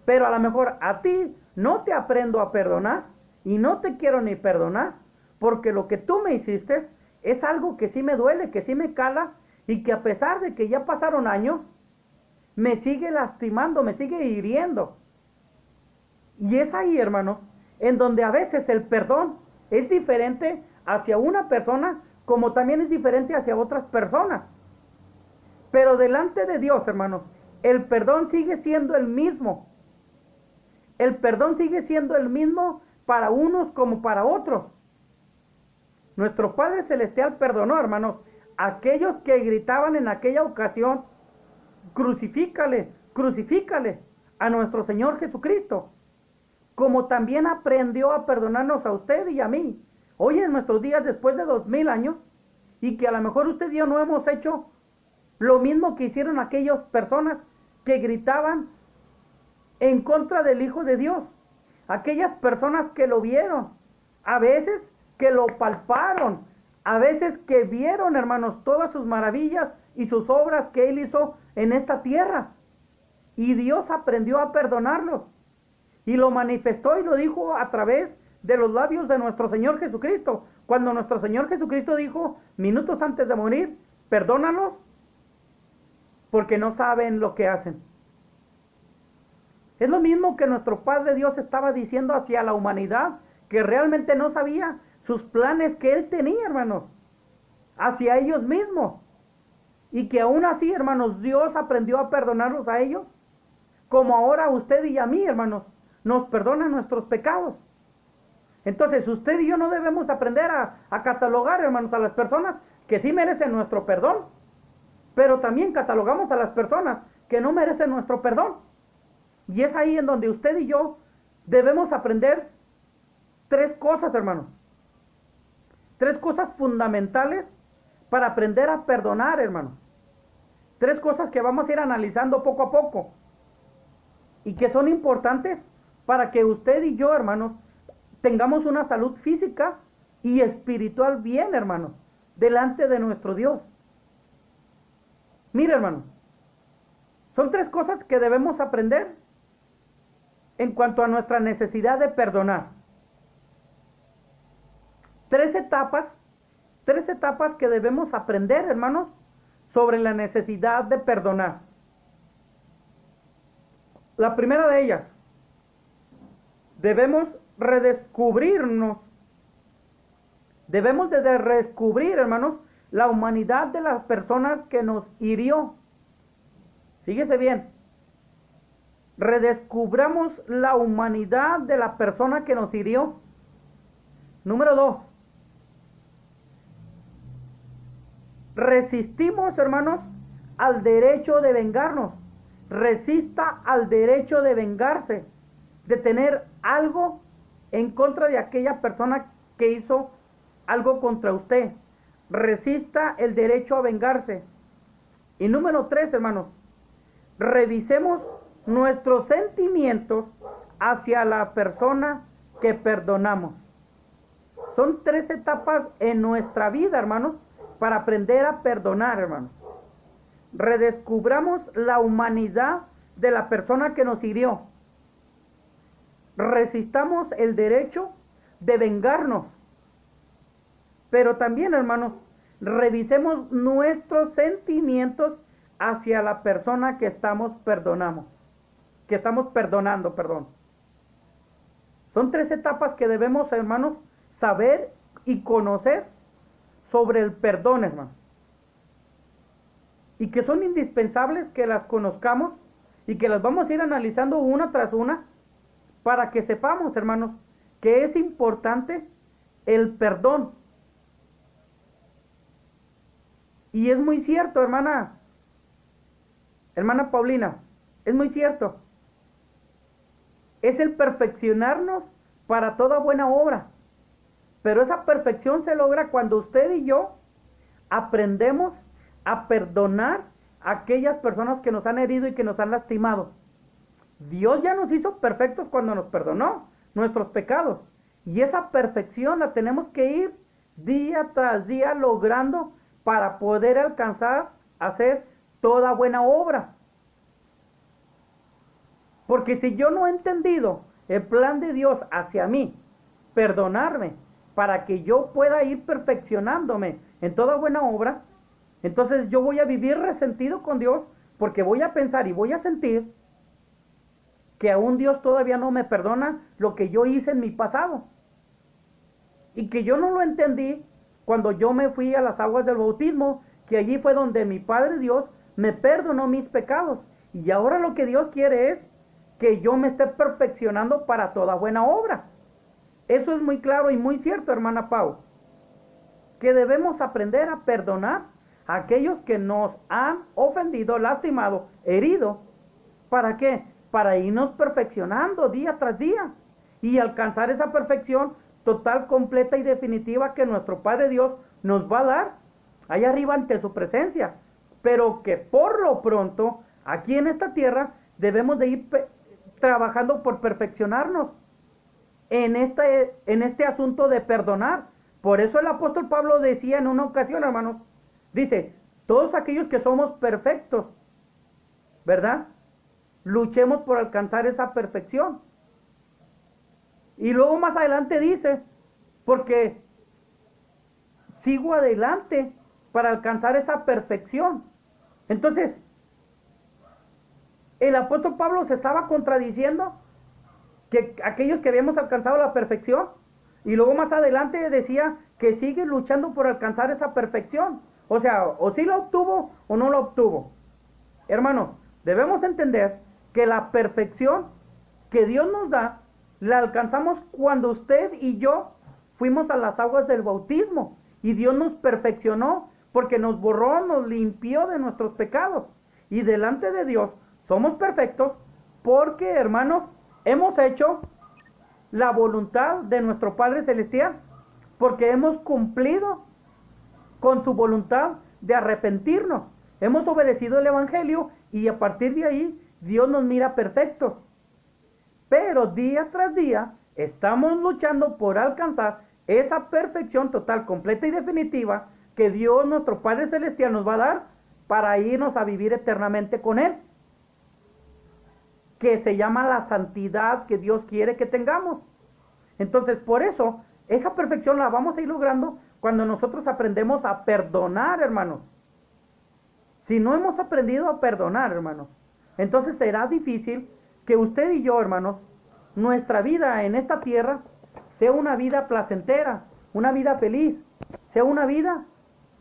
Pero a lo mejor a ti no te aprendo a perdonar, y no te quiero ni perdonar, porque lo que tú me hiciste es algo que sí me duele, que sí me cala, y que a pesar de que ya pasaron años, me sigue lastimando, me sigue hiriendo. Y es ahí, hermanos, en donde a veces el perdón es diferente hacia una persona, como también es diferente hacia otras personas. Pero delante de Dios, hermanos, el perdón sigue siendo el mismo. El perdón sigue siendo el mismo para unos como para otros. Nuestro Padre Celestial perdonó, hermanos, a aquellos que gritaban en aquella ocasión: crucifícale, crucifícale a nuestro Señor Jesucristo. Como también aprendió a perdonarnos a usted y a mí, hoy en nuestros días, después de 2000 años, y que a lo mejor usted y yo no hemos hecho lo mismo que hicieron aquellas personas que gritaban en contra del Hijo de Dios. Aquellas personas que lo vieron, a veces que lo palparon, a veces que vieron, hermanos, todas sus maravillas y sus obras que Él hizo en esta tierra. Y Dios aprendió a perdonarlos, y lo manifestó y lo dijo a través de los labios de nuestro Señor Jesucristo. Cuando nuestro Señor Jesucristo dijo, minutos antes de morir: perdónalos, porque no saben lo que hacen. Es lo mismo que nuestro Padre Dios estaba diciendo hacia la humanidad, que realmente no sabía sus planes que Él tenía, hermanos, hacia ellos mismos. Y que aún así, hermanos, Dios aprendió a perdonarlos a ellos, como ahora a usted y a mí, hermanos, nos perdona nuestros pecados. Entonces, usted y yo no debemos aprender a catalogar, hermanos, a las personas que sí merecen nuestro perdón, pero también catalogamos a las personas que no merecen nuestro perdón. Y es ahí en donde usted y yo debemos aprender tres cosas, hermanos. Tres cosas fundamentales para aprender a perdonar, hermanos. Tres cosas que vamos a ir analizando poco a poco, y que son importantes para que usted y yo, hermanos, tengamos una salud física y espiritual bien, hermanos, delante de nuestro Dios. Mire, hermanos, son tres cosas que debemos aprender en cuanto a nuestra necesidad de perdonar. Tres etapas que debemos aprender, hermanos, sobre la necesidad de perdonar. La primera de ellas: debemos redescubrirnos. Debemos de redescubrir, hermanos, la humanidad de las personas que nos hirió. Fíjese bien. Redescubramos la humanidad de la persona que nos hirió. Número 2. Resistimos, hermanos, al derecho de vengarnos. Resista al derecho de vengarse, de tener algo en contra de aquella persona que hizo algo contra usted. Resista el derecho a vengarse. Y número 3, hermanos, revisemos nuestros sentimientos hacia la persona que perdonamos. Son tres etapas en nuestra vida, hermanos, para aprender a perdonar, hermanos. Redescubramos la humanidad de la persona que nos hirió. Resistamos el derecho de vengarnos. Pero también, hermanos, revisemos nuestros sentimientos hacia la persona que estamos perdonando, perdón. Son tres etapas que debemos, hermanos, saber y conocer sobre el perdón, hermanos. Y que son indispensables que las conozcamos y que las vamos a ir analizando una tras una para que sepamos, hermanos, que es importante el perdón. Y es muy cierto, hermana Paulina, es muy cierto. Es el perfeccionarnos para toda buena obra. Pero esa perfección se logra cuando usted y yo aprendemos a perdonar a aquellas personas que nos han herido y que nos han lastimado. Dios ya nos hizo perfectos cuando nos perdonó nuestros pecados. Y esa perfección la tenemos que ir día tras día logrando para poder alcanzar a hacer toda buena obra. Porque si yo no he entendido el plan de Dios hacia mí, perdonarme, para que yo pueda ir perfeccionándome en toda buena obra, entonces yo voy a vivir resentido con Dios, porque voy a pensar y voy a sentir que aún Dios todavía no me perdona lo que yo hice en mi pasado. Y que yo no lo entendí cuando yo me fui a las aguas del bautismo, que allí fue donde mi Padre Dios me perdonó mis pecados. Y ahora lo que Dios quiere es que yo me esté perfeccionando para toda buena obra. Eso es muy claro y muy cierto, hermana Pau, que debemos aprender a perdonar a aquellos que nos han ofendido, lastimado, herido. ¿Para qué? Para irnos perfeccionando día tras día y alcanzar esa perfección total, completa y definitiva que nuestro Padre Dios nos va a dar allá arriba ante su presencia. Pero que por lo pronto, aquí en esta tierra, debemos de ir trabajando por perfeccionarnos en este asunto de perdonar. Por eso el apóstol Pablo decía en una ocasión, hermanos, dice, todos aquellos que somos perfectos, ¿verdad? Luchemos por alcanzar esa perfección. Y luego más adelante dice, porque sigo adelante para alcanzar esa perfección. Entonces, el apóstol Pablo se estaba contradiciendo que aquellos que habíamos alcanzado la perfección, y luego más adelante decía que sigue luchando por alcanzar esa perfección. O sea, o sí la obtuvo o no la obtuvo. Hermanos, debemos entender que la perfección que Dios nos da la alcanzamos cuando usted y yo fuimos a las aguas del bautismo y Dios nos perfeccionó porque nos borró, nos limpió de nuestros pecados. Y delante de Dios somos perfectos porque, hermanos, hemos hecho la voluntad de nuestro Padre Celestial, porque hemos cumplido con su voluntad de arrepentirnos. Hemos obedecido el Evangelio y a partir de ahí Dios nos mira perfectos. Pero día tras día estamos luchando por alcanzar esa perfección total, completa y definitiva que Dios, nuestro Padre Celestial, nos va a dar para irnos a vivir eternamente con Él, que se llama la santidad que Dios quiere que tengamos. Entonces, por eso, esa perfección la vamos a ir logrando cuando nosotros aprendemos a perdonar, hermanos. Si no hemos aprendido a perdonar, hermanos, entonces será difícil que usted y yo, hermanos, nuestra vida en esta tierra sea una vida placentera, una vida feliz, sea una vida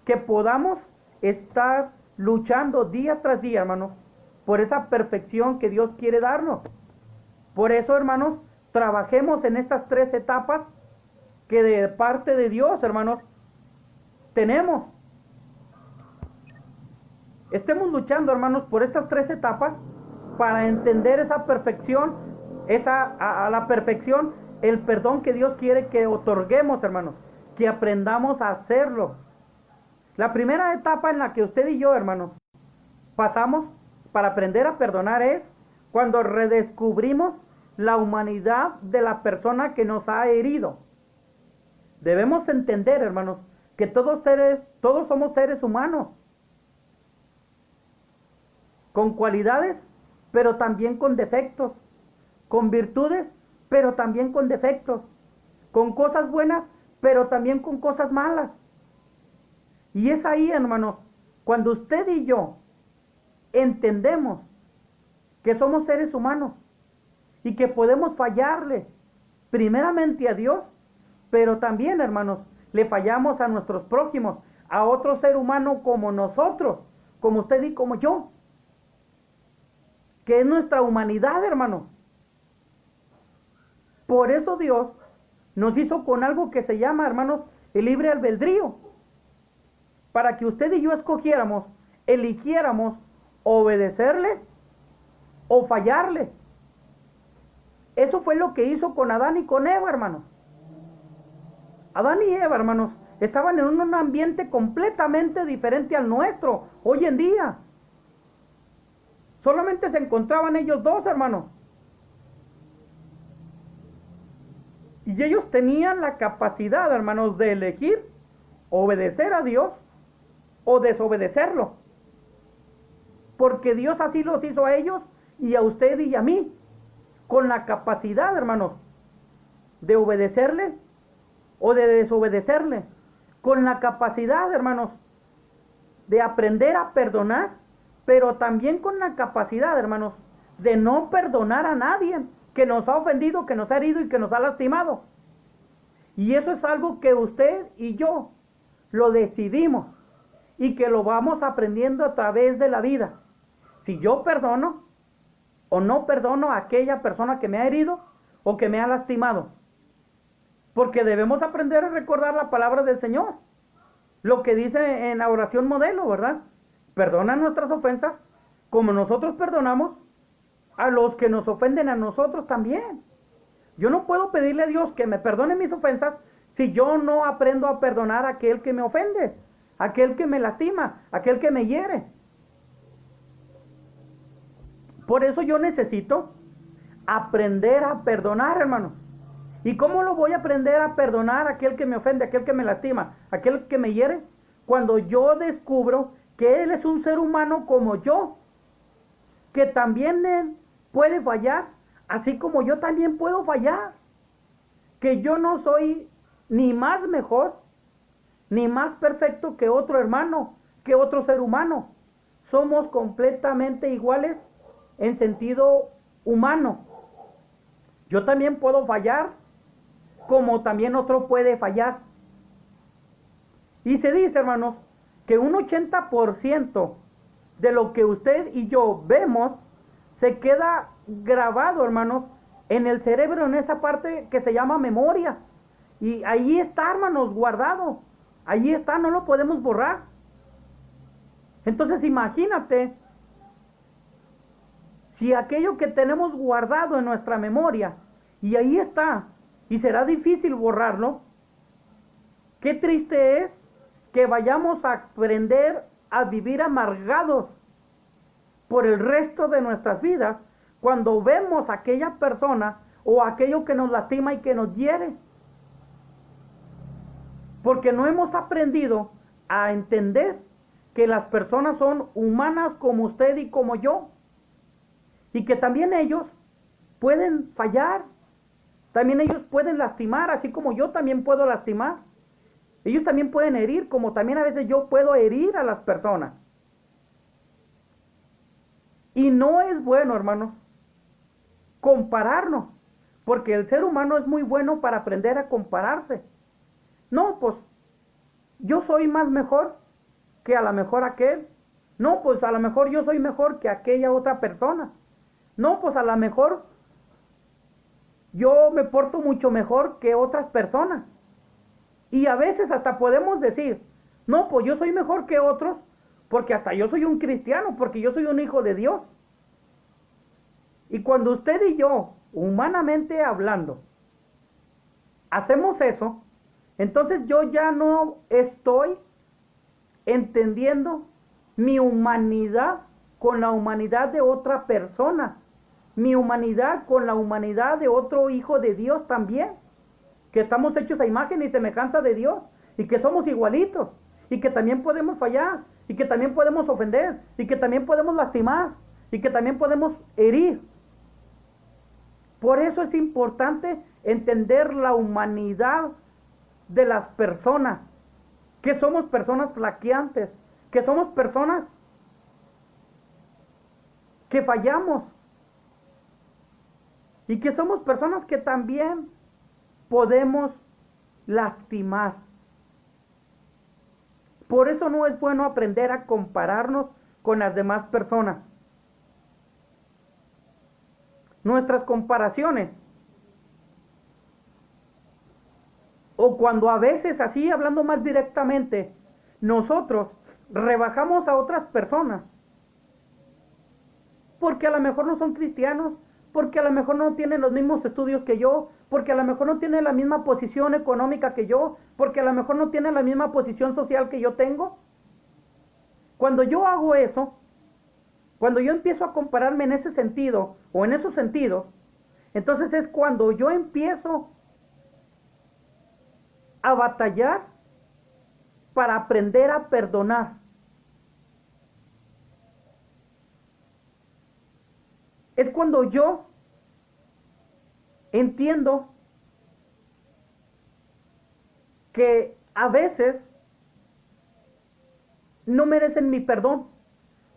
que podamos estar luchando día tras día, hermanos, por esa perfección que Dios quiere darnos. Por eso, hermanos, trabajemos en estas tres etapas que de parte de Dios, hermanos, tenemos. Estemos luchando, hermanos, por estas tres etapas para entender esa perfección, a la perfección, el perdón que Dios quiere que otorguemos, hermanos, que aprendamos a hacerlo. La primera etapa en la que usted y yo, hermanos, pasamos para aprender a perdonar es cuando redescubrimos la humanidad de la persona que nos ha herido. Debemos entender, hermanos, que todos somos seres humanos, con cualidades, pero también con defectos, con virtudes, pero también con defectos, con cosas buenas, pero también con cosas malas. Y es ahí, hermanos, cuando usted y yo entendemos que somos seres humanos y que podemos fallarle primeramente a Dios, pero también, hermanos, le fallamos a nuestros prójimos, a otro ser humano como nosotros, como usted y como yo, que es nuestra humanidad, hermanos. Por eso Dios nos hizo con algo que se llama, hermanos, el libre albedrío, para que usted y yo escogiéramos, eligiéramos obedecerle o fallarle. Eso fue lo que hizo con Adán y con Eva, hermanos. Adán y Eva, hermanos, estaban en un ambiente completamente diferente al nuestro hoy en día. Solamente se encontraban ellos dos, hermanos. Y ellos tenían la capacidad, hermanos, de elegir obedecer a Dios o desobedecerlo. Porque Dios así los hizo a ellos y a usted y a mí, con la capacidad, hermanos, de obedecerle o de desobedecerle, con la capacidad, hermanos, de aprender a perdonar, pero también con la capacidad, hermanos, de no perdonar a nadie que nos ha ofendido, que nos ha herido y que nos ha lastimado. Y eso es algo que usted y yo lo decidimos y que lo vamos aprendiendo a través de la vida. Si yo perdono o no perdono a aquella persona que me ha herido o que me ha lastimado. Porque debemos aprender a recordar la palabra del Señor. Lo que dice en la oración modelo, ¿verdad? Perdona nuestras ofensas como nosotros perdonamos a los que nos ofenden a nosotros también. Yo no puedo pedirle a Dios que me perdone mis ofensas si yo no aprendo a perdonar a aquel que me ofende, a aquel que me lastima, a aquel que me hiere. Por eso yo necesito aprender a perdonar, hermanos. ¿Y cómo lo voy a aprender a perdonar a aquel que me ofende, a aquel que me lastima, a aquel que me hiere? Cuando yo descubro que él es un ser humano como yo, que también él puede fallar, así como yo también puedo fallar. Que yo no soy ni más mejor, ni más perfecto que otro hermano, que otro ser humano. Somos completamente iguales en sentido humano. Yo también puedo fallar, como también otro puede fallar. Y se dice, hermanos, que un 80% de lo que usted y yo vemos se queda grabado, hermanos, en el cerebro, en esa parte que se llama memoria. Y ahí está, hermanos, guardado. Ahí está, no lo podemos borrar. Entonces imagínate, si aquello que tenemos guardado en nuestra memoria, y ahí está, y será difícil borrarlo, qué triste es que vayamos a aprender a vivir amargados por el resto de nuestras vidas cuando vemos a aquella persona o aquello que nos lastima y que nos hiere. Porque no hemos aprendido a entender que las personas son humanas como usted y como yo. Y que también ellos pueden fallar. También ellos pueden lastimar, así como yo también puedo lastimar. Ellos también pueden herir, como también a veces yo puedo herir a las personas. Y no es bueno, hermanos, compararnos, porque el ser humano es muy bueno para aprender a compararse. No, pues, yo soy más mejor que a lo mejor aquel. No, pues a lo mejor yo soy mejor que aquella otra persona. No, pues a lo mejor yo me porto mucho mejor que otras personas. Y a veces hasta podemos decir, no, pues yo soy mejor que otros, porque hasta yo soy un cristiano, porque yo soy un hijo de Dios. Y cuando usted y yo, humanamente hablando, hacemos eso, entonces yo ya no estoy entendiendo mi humanidad con la humanidad de otra persona, mi humanidad con la humanidad de otro hijo de Dios también. que estamos hechos a imagen y semejanza de Dios, y que somos igualitos, y que también podemos fallar, y que también podemos ofender, y que también podemos lastimar, y que también podemos herir. Por eso es importante entender la humanidad de las personas, que somos personas flaqueantes, que somos personas que fallamos, y que somos personas que también podemos lastimar. Por eso no es bueno aprender a compararnos con las demás personas. Nuestras comparaciones, o cuando a veces, así hablando más directamente, nosotros rebajamos a otras personas, porque a lo mejor no son cristianos, porque a lo mejor no tienen los mismos estudios que yo, porque a lo mejor no tienen la misma posición económica que yo, porque a lo mejor no tienen la misma posición social que yo tengo. Cuando yo hago eso, cuando yo empiezo a compararme en ese sentido, o en esos sentidos, entonces es cuando yo empiezo a batallar para aprender a perdonar. Es cuando yo entiendo que a veces no merecen mi perdón,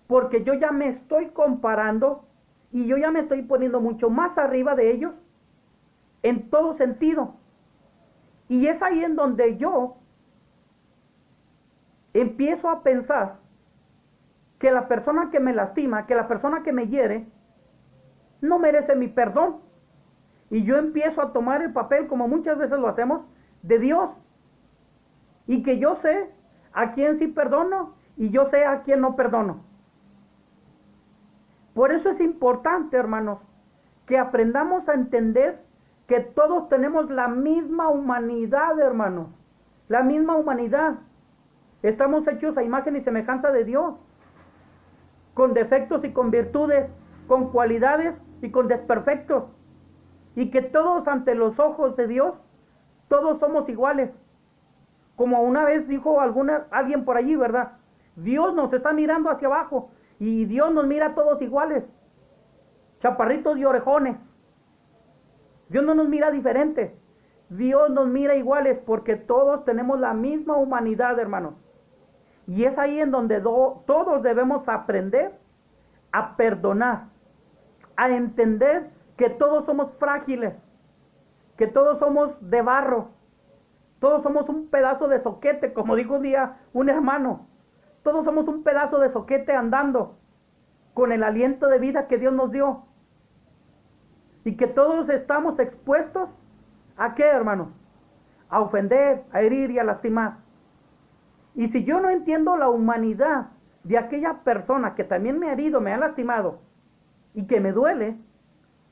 porque yo ya me estoy comparando y yo ya me estoy poniendo mucho más arriba de ellos en todo sentido. Y es ahí en donde yo empiezo a pensar que la persona que me lastima, que la persona que me hiere, no merece mi perdón. Y yo empiezo a tomar el papel, como muchas veces lo hacemos, de Dios. Y que yo sé a quién sí perdono y yo sé a quién no perdono. Por eso es importante, hermanos, que aprendamos a entender que todos tenemos la misma humanidad, hermanos. La misma humanidad. Estamos hechos a imagen y semejanza de Dios, con defectos y con virtudes, con cualidades y con desperfectos. Y que todos ante los ojos de Dios, todos somos iguales. Como una vez dijo alguien por allí, ¿verdad? Dios nos está mirando hacia abajo y Dios nos mira a todos iguales, chaparritos y orejones. Dios no nos mira diferentes, Dios nos mira iguales, porque todos tenemos la misma humanidad, hermanos. Y es ahí en donde todos debemos aprender a perdonar, a entender que todos somos frágiles, que todos somos de barro, todos somos un pedazo de zoquete, como dijo un día un hermano. Todos somos un pedazo de zoquete andando con el aliento de vida que Dios nos dio. Y que todos estamos expuestos ¿a qué, hermanos? A ofender, a herir y a lastimar. Y si yo no entiendo la humanidad de aquella persona que también me ha herido, me ha lastimado y que me duele,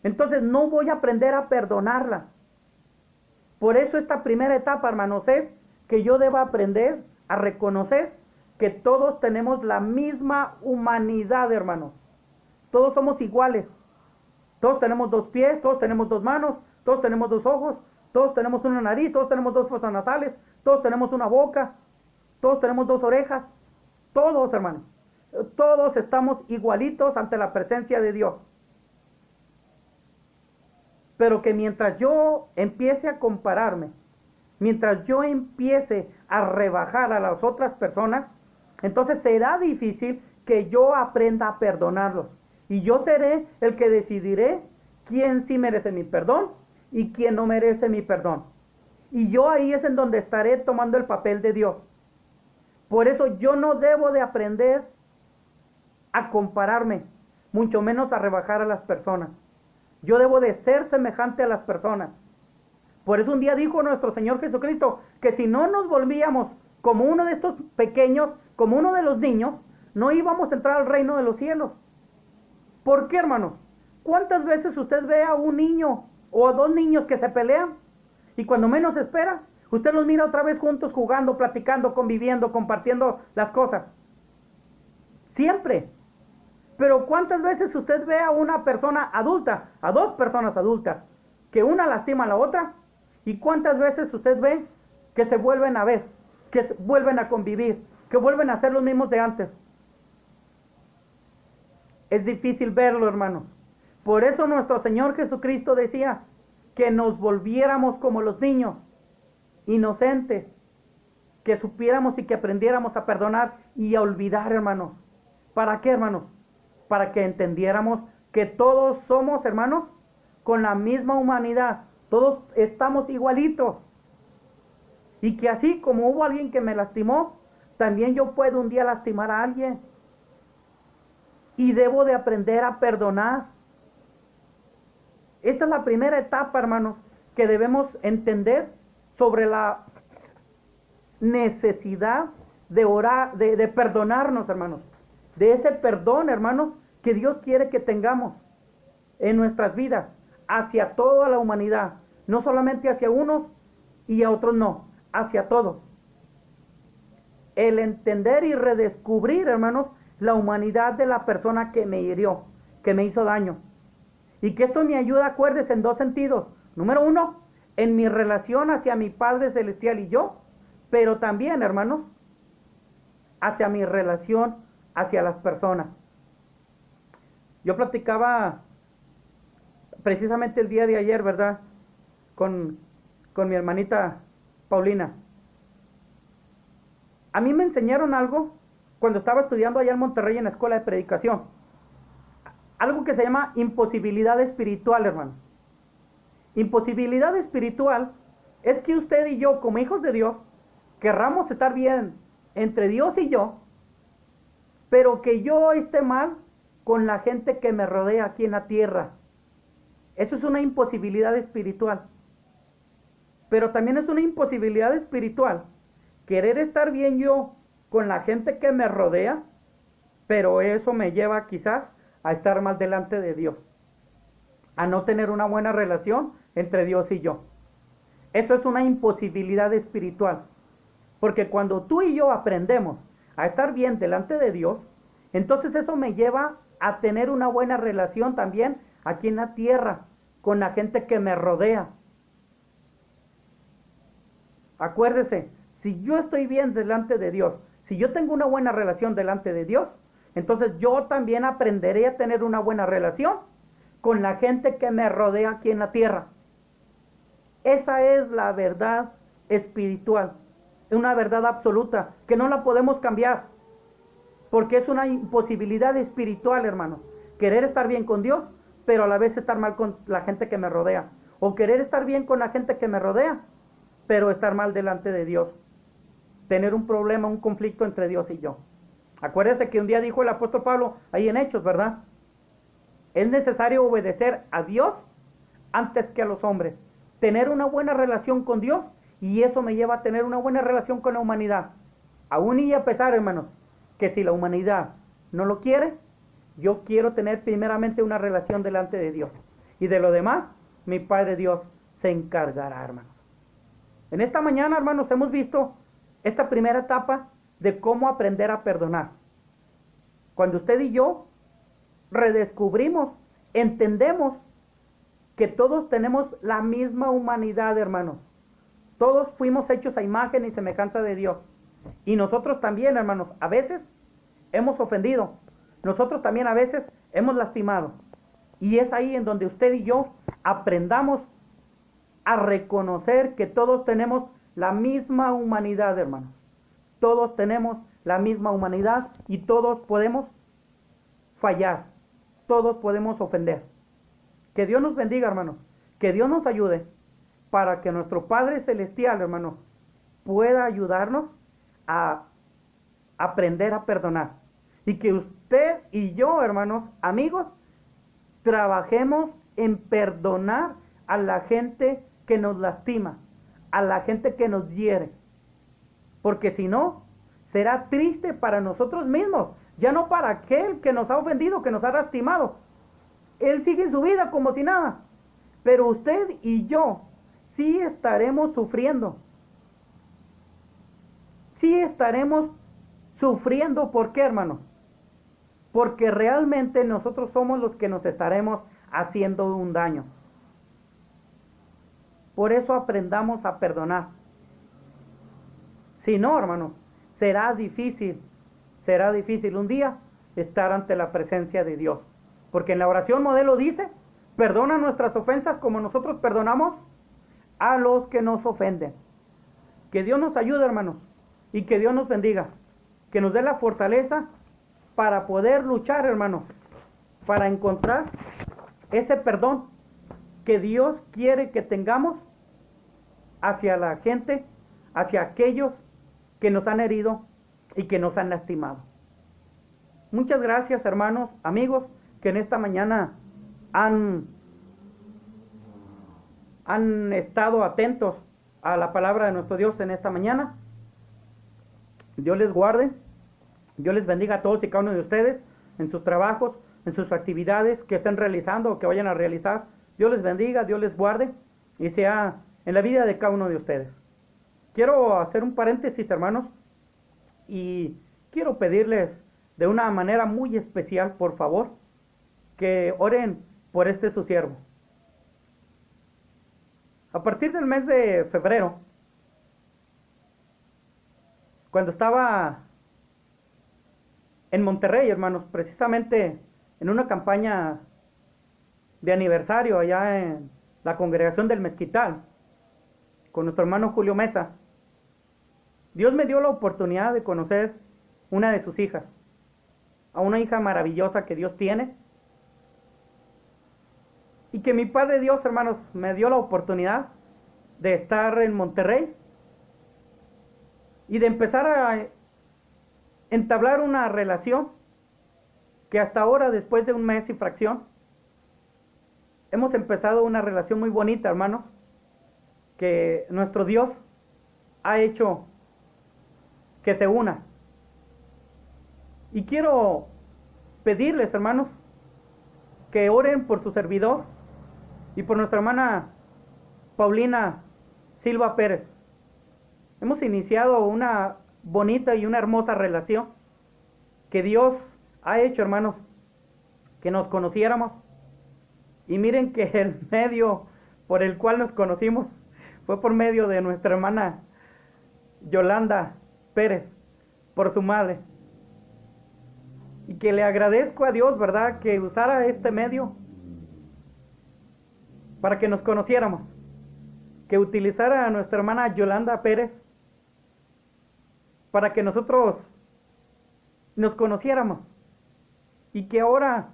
entonces no voy a aprender a perdonarla. Por eso esta primera etapa, hermanos, es que yo deba aprender a reconocer que todos tenemos la misma humanidad, hermanos. Todos somos iguales. Todos tenemos 2 pies, todos tenemos 2 manos, todos tenemos 2 ojos, todos tenemos una nariz, todos tenemos 2 fosas nasales, todos tenemos una boca, todos tenemos 2 orejas. Todos, hermanos. Todos estamos igualitos ante la presencia de Dios. Pero que mientras yo empiece a compararme, mientras yo empiece a rebajar a las otras personas, entonces será difícil que yo aprenda a perdonarlos. Y yo seré el que decidiré quién sí merece mi perdón y quién no merece mi perdón. Y yo ahí es en donde estaré tomando el papel de Dios. Por eso yo no debo de aprender a compararme, mucho menos a rebajar a las personas. Yo debo de ser semejante a las personas. Por eso un día dijo nuestro Señor Jesucristo que si no nos volvíamos como uno de estos pequeños, como uno de los niños, no íbamos a entrar al reino de los cielos. ¿Por qué, hermanos? ¿Cuántas veces usted ve a un niño o a 2 niños que se pelean y cuando menos espera, usted los mira otra vez juntos jugando, platicando, conviviendo, compartiendo las cosas? Siempre. Pero ¿cuántas veces usted ve a una persona adulta, a 2 personas adultas, que una lastima a la otra ¿Y cuántas veces usted ve que se vuelven a ver, que vuelven a convivir, que vuelven a ser los mismos de antes? Es difícil verlo, hermanos. Por eso nuestro Señor Jesucristo decía que nos volviéramos como los niños, inocentes, que supiéramos y que aprendiéramos a perdonar y a olvidar, hermanos. ¿Para qué, hermanos? Para que entendiéramos que todos somos, hermanos, con la misma humanidad. Todos estamos igualitos. Y que así como hubo alguien que me lastimó, también yo puedo un día lastimar a alguien. Y debo de aprender a perdonar. Esta es la primera etapa, hermanos, que debemos entender sobre la necesidad de orar, de perdonarnos, hermanos. De ese perdón, hermanos, que Dios quiere que tengamos en nuestras vidas, hacia toda la humanidad. No solamente hacia unos y a otros no, hacia todos. El entender y redescubrir, hermanos, la humanidad de la persona que me hirió, que me hizo daño. Y que esto me ayuda, acuérdese, en dos sentidos. Número uno, en mi relación hacia mi Padre Celestial y yo, pero también, hermanos, hacia mi relación hacia las personas. Yo platicaba precisamente el día de ayer, ¿verdad? Con mi hermanita Paulina. A mí me enseñaron algo cuando estaba estudiando allá en Monterrey en la escuela de predicación. Algo que se llama imposibilidad espiritual, hermano. Imposibilidad espiritual es que usted y yo, como hijos de Dios, querramos estar bien entre Dios y yo, pero que yo esté mal con la gente que me rodea aquí en la tierra. Eso es una imposibilidad espiritual. Pero también es una imposibilidad espiritual querer estar bien yo con la gente que me rodea, pero eso me lleva quizás a estar mal delante de Dios, a no tener una buena relación entre Dios y yo. Eso es una imposibilidad espiritual, porque cuando tú y yo aprendemos a estar bien delante de Dios, entonces eso me lleva a tener una buena relación también aquí en la tierra, con la gente que me rodea. Acuérdese, si yo estoy bien delante de Dios, si yo tengo una buena relación delante de Dios, entonces yo también aprenderé a tener una buena relación con la gente que me rodea aquí en la tierra. Esa es la verdad espiritual, una verdad absoluta, que no la podemos cambiar, porque es una imposibilidad espiritual, hermanos. Querer estar bien con Dios, pero a la vez estar mal con la gente que me rodea. O querer estar bien con la gente que me rodea, pero estar mal delante de Dios. Tener un problema, un conflicto entre Dios y yo. Acuérdese que un día dijo el apóstol Pablo, ahí en Hechos, ¿verdad? Es necesario obedecer a Dios antes que a los hombres. Tener una buena relación con Dios, y eso me lleva a tener una buena relación con la humanidad. Aún y a pesar, hermanos, que si la humanidad no lo quiere, yo quiero tener primeramente una relación delante de Dios. Y de lo demás, mi Padre Dios se encargará, hermanos. En esta mañana, hermanos, hemos visto esta primera etapa de cómo aprender a perdonar. Cuando usted y yo redescubrimos, entendemos que todos tenemos la misma humanidad, hermanos. Todos fuimos hechos a imagen y semejanza de Dios. Y nosotros también, hermanos, a veces hemos ofendido. Nosotros también a veces hemos lastimado. Y es ahí en donde usted y yo aprendamos a reconocer que todos tenemos la misma humanidad, hermanos. Todos tenemos la misma humanidad y todos podemos fallar. Todos podemos ofender. Que Dios nos bendiga, hermanos. Que Dios nos ayude para que nuestro Padre Celestial, hermanos, pueda ayudarnos a aprender a perdonar. Y que usted y yo, hermanos, amigos, trabajemos en perdonar a la gente que nos lastima, a la gente que nos hiere. Porque si no, será triste para nosotros mismos, ya no para aquel que nos ha ofendido, que nos ha lastimado. Él sigue su vida como si nada. Pero usted y yo sí estaremos sufriendo. Sí estaremos sufriendo. ¿Por qué, hermanos? Porque realmente nosotros somos los que nos estaremos haciendo un daño. Por eso aprendamos a perdonar. Si no, hermanos, será difícil un día estar ante la presencia de Dios. Porque en la oración modelo dice, perdona nuestras ofensas como nosotros perdonamos a los que nos ofenden. Que Dios nos ayude, hermanos, y que Dios nos bendiga. Que nos dé la fortaleza para poder luchar, hermanos, para encontrar ese perdón que Dios quiere que tengamos hacia la gente, hacia aquellos que nos han herido y que nos han lastimado. Muchas gracias, hermanos, amigos, que en esta mañana han estado atentos a la palabra de nuestro Dios en esta mañana. Dios les guarde, Dios les bendiga a todos y cada uno de ustedes en sus trabajos, en sus actividades que estén realizando o que vayan a realizar. Dios les bendiga, Dios les guarde y sea en la vida de cada uno de ustedes. Quiero hacer un paréntesis, hermanos, y quiero pedirles de una manera muy especial, por favor, que oren por este su siervo. A partir del mes de febrero, cuando estaba en Monterrey, hermanos, precisamente en una campaña de aniversario allá en la congregación del Mezquital, con nuestro hermano Julio Mesa, Dios me dio la oportunidad de conocer una de sus hijas, a una hija maravillosa que Dios tiene, y que mi Padre Dios, hermanos, me dio la oportunidad de estar en Monterrey y de empezar a entablar una relación que hasta ahora, después de un mes y fracción, hemos empezado una relación muy bonita, hermanos, que nuestro Dios ha hecho que se una. Y quiero pedirles, hermanos, que oren por su servidor y por nuestra hermana Paulina Silva Pérez. Hemos iniciado una bonita y una hermosa relación que Dios ha hecho, hermanos, que nos conociéramos. Y miren que el medio por el cual nos conocimos fue por medio de nuestra hermana Yolanda Pérez, por su madre. Y que le agradezco a Dios, ¿verdad?, que usara este medio para que nos conociéramos. Que utilizara a nuestra hermana Yolanda Pérez para que nosotros nos conociéramos. Y que ahora,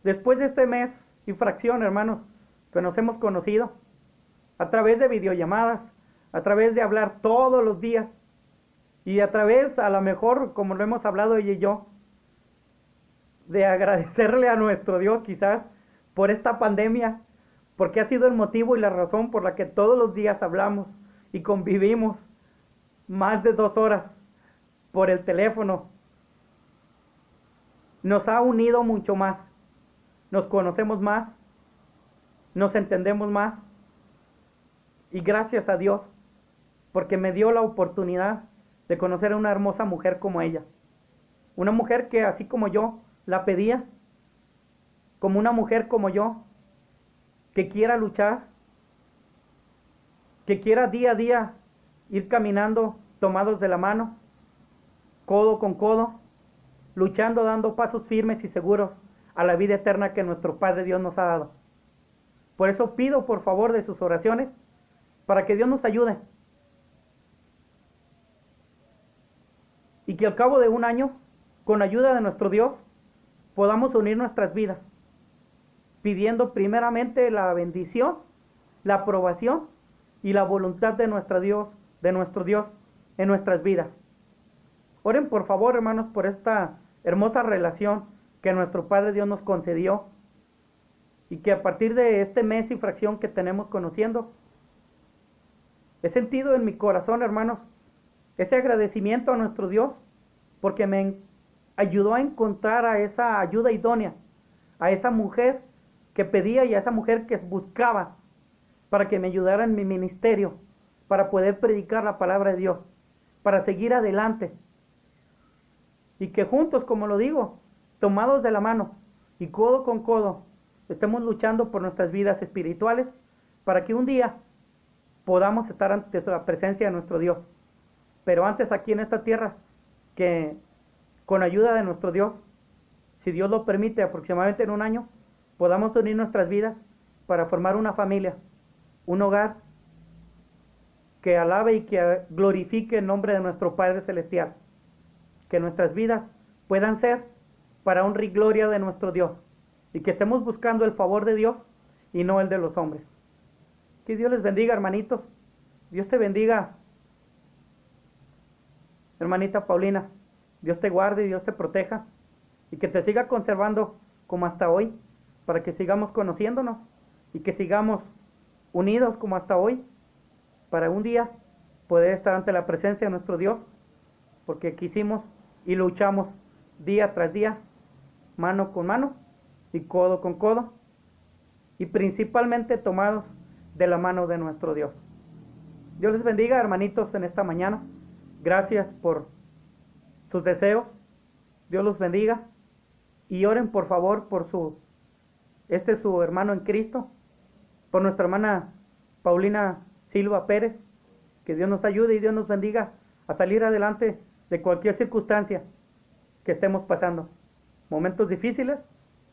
después de este mes y fracción, hermanos, que nos hemos conocido, a través de videollamadas, a través de hablar todos los días, y a través, a lo mejor, como lo hemos hablado ella y yo, de agradecerle a nuestro Dios quizás por esta pandemia, porque ha sido el motivo y la razón por la que todos los días hablamos y convivimos más de 2 horas por el teléfono. Nos ha unido mucho más, nos conocemos más, nos entendemos más, y gracias a Dios, porque me dio la oportunidad de conocer a una hermosa mujer como ella. Una mujer que, así como yo, la pedía, como una mujer como yo, que quiera luchar, que quiera día a día ir caminando tomados de la mano, codo con codo, luchando, dando pasos firmes y seguros a la vida eterna que nuestro Padre Dios nos ha dado. Por eso pido por favor de sus oraciones, para que Dios nos ayude, y que al cabo de un año, con ayuda de nuestro Dios, podamos unir nuestras vidas, pidiendo primeramente la bendición, la aprobación y la voluntad de nuestro Dios en nuestras vidas. Oren por favor, hermanos, por esta hermosa relación que nuestro Padre Dios nos concedió, y que a partir de este mes y fracción que tenemos conociendo, he sentido en mi corazón, hermanos, ese agradecimiento a nuestro Dios, porque me ayudó a encontrar a esa ayuda idónea, a esa mujer que pedía y a esa mujer que buscaba para que me ayudara en mi ministerio, para poder predicar la palabra de Dios, para seguir adelante. Y que juntos, como lo digo, tomados de la mano y codo con codo, estemos luchando por nuestras vidas espirituales, para que un día podamos estar ante la presencia de nuestro Dios. Pero antes aquí en esta tierra, que con ayuda de nuestro Dios, si Dios lo permite, aproximadamente en un año, podamos unir nuestras vidas para formar una familia, un hogar que alabe y que glorifique el nombre de nuestro Padre Celestial. Que nuestras vidas puedan ser para honra y gloria de nuestro Dios, y que estemos buscando el favor de Dios y no el de los hombres. Que Dios les bendiga, hermanitos. Dios te bendiga, hermanita Paulina. Dios te guarde y Dios te proteja, y que te siga conservando como hasta hoy, para que sigamos conociéndonos y que sigamos unidos como hasta hoy, para un día poder estar ante la presencia de nuestro Dios, porque quisimos y luchamos día tras día, mano con mano y codo con codo, y principalmente tomados de la mano de nuestro Dios. Dios les bendiga, hermanitos, en esta mañana. Gracias por sus deseos. Dios los bendiga, y oren por favor por su hermano en Cristo, por nuestra hermana Paulina Silva Pérez. Que Dios nos ayude y Dios nos bendiga a salir adelante de cualquier circunstancia que estemos pasando, momentos difíciles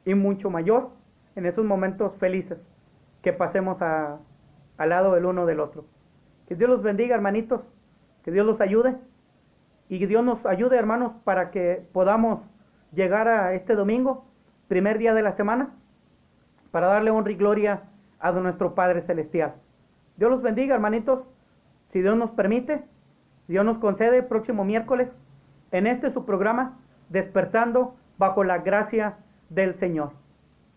y mucho mayor en esos momentos felices que pasemos al lado del uno del otro. Que Dios los bendiga, hermanitos, que Dios los ayude, y Dios nos ayude, hermanos, para que podamos llegar a este domingo, primer día de la semana, para darle honra y gloria a nuestro Padre Celestial. Dios los bendiga, hermanitos. Si Dios nos permite, Dios nos concede el próximo miércoles en su programa, Despertando bajo la gracia del Señor.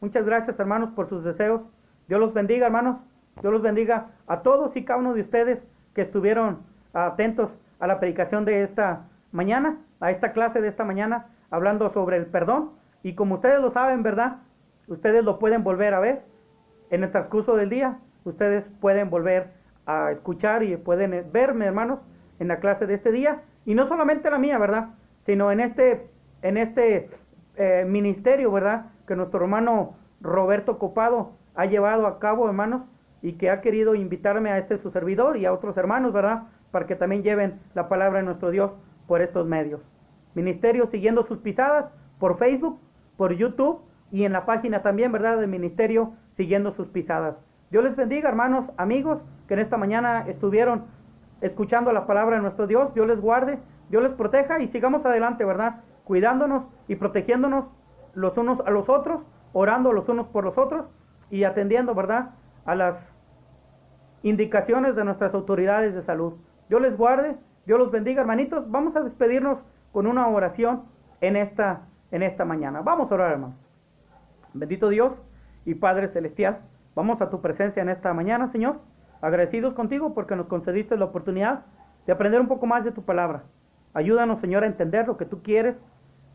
Muchas gracias, hermanos, por sus deseos. Dios los bendiga, hermanos. Dios los bendiga a todos y cada uno de ustedes que estuvieron atentos a la predicación de esta mañana, a esta clase de esta mañana, hablando sobre el perdón. Y como ustedes lo saben, ¿verdad? Ustedes lo pueden volver a ver en el transcurso del día. Ustedes pueden volver a escuchar y pueden verme, hermanos, en la clase de este día. Y no solamente la mía, ¿verdad? Sino en este ministerio, ¿verdad? Que nuestro hermano Roberto Copado ha llevado a cabo, hermanos, y que ha querido invitarme a su servidor y a otros hermanos, ¿verdad? Para que también lleven la palabra de nuestro Dios por estos medios. Ministerio Siguiendo Sus Pisadas por Facebook, por YouTube y en la página también, ¿verdad? Del Ministerio Siguiendo Sus Pisadas. Dios les bendiga, hermanos, amigos, que en esta mañana estuvieron escuchando la palabra de nuestro Dios. Dios les guarde, Dios les proteja, y sigamos adelante, ¿verdad? Cuidándonos y protegiéndonos los unos a los otros, orando los unos por los otros y atendiendo, ¿verdad?, a las indicaciones de nuestras autoridades de salud. Dios les guarde, Dios los bendiga, hermanitos. Vamos a despedirnos con una oración en esta mañana. Vamos a orar, hermanos. Bendito Dios y Padre Celestial, vamos a tu presencia en esta mañana, Señor, agradecidos contigo porque nos concediste la oportunidad de aprender un poco más de tu palabra. Ayúdanos, Señor, a entender lo que tú quieres,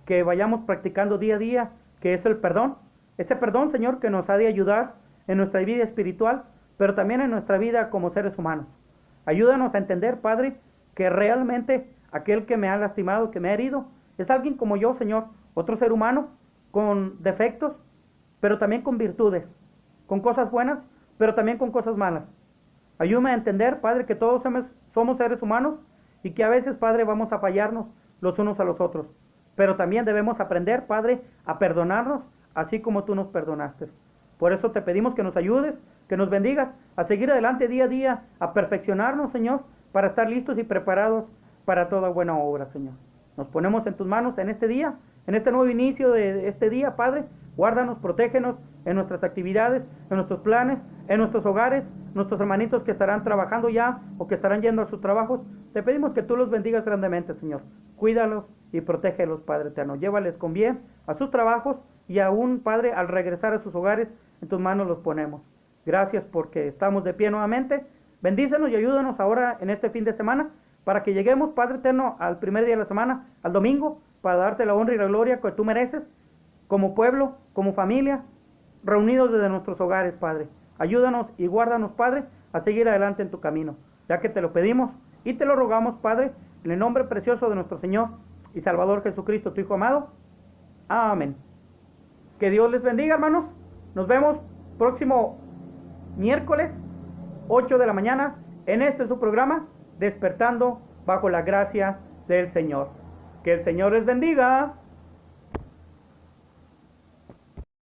que vayamos practicando día a día, que es el perdón. Ese perdón, Señor, que nos ha de ayudar en nuestra vida espiritual, pero también en nuestra vida como seres humanos. Ayúdanos a entender, Padre, que realmente aquel que me ha lastimado, que me ha herido, es alguien como yo, Señor, otro ser humano, con defectos, pero también con virtudes, con cosas buenas, pero también con cosas malas. Ayúdame a entender, Padre, que todos somos seres humanos y que a veces, Padre, vamos a fallarnos los unos a los otros. Pero también debemos aprender, Padre, a perdonarnos, así como tú nos perdonaste. Por eso te pedimos que nos ayudes, que nos bendigas, a seguir adelante día a día, a perfeccionarnos, Señor, para estar listos y preparados para toda buena obra, Señor. Nos ponemos en tus manos en este día, en este nuevo inicio de este día, Padre. Guárdanos, protégenos en nuestras actividades, en nuestros planes, en nuestros hogares, nuestros hermanitos que estarán trabajando ya o que estarán yendo a sus trabajos. Te pedimos que tú los bendigas grandemente, Señor. Cuídalos y protégelos, Padre eterno. Llévales con bien a sus trabajos y aún, Padre, al regresar a sus hogares, en tus manos los ponemos. Gracias porque estamos de pie nuevamente. Bendícenos y ayúdanos ahora en este fin de semana para que lleguemos, Padre eterno, al primer día de la semana, al domingo, para darte la honra y la gloria que tú mereces, como pueblo, como familia, reunidos desde nuestros hogares, Padre. Ayúdanos y guárdanos, Padre, a seguir adelante en tu camino, ya que te lo pedimos y te lo rogamos, Padre, en el nombre precioso de nuestro Señor y Salvador Jesucristo, tu Hijo amado. Amén. Que Dios les bendiga, hermanos. Nos vemos próximo miércoles, 8 de la mañana, en este su programa, Despertando bajo la gracia del Señor. Que el Señor les bendiga.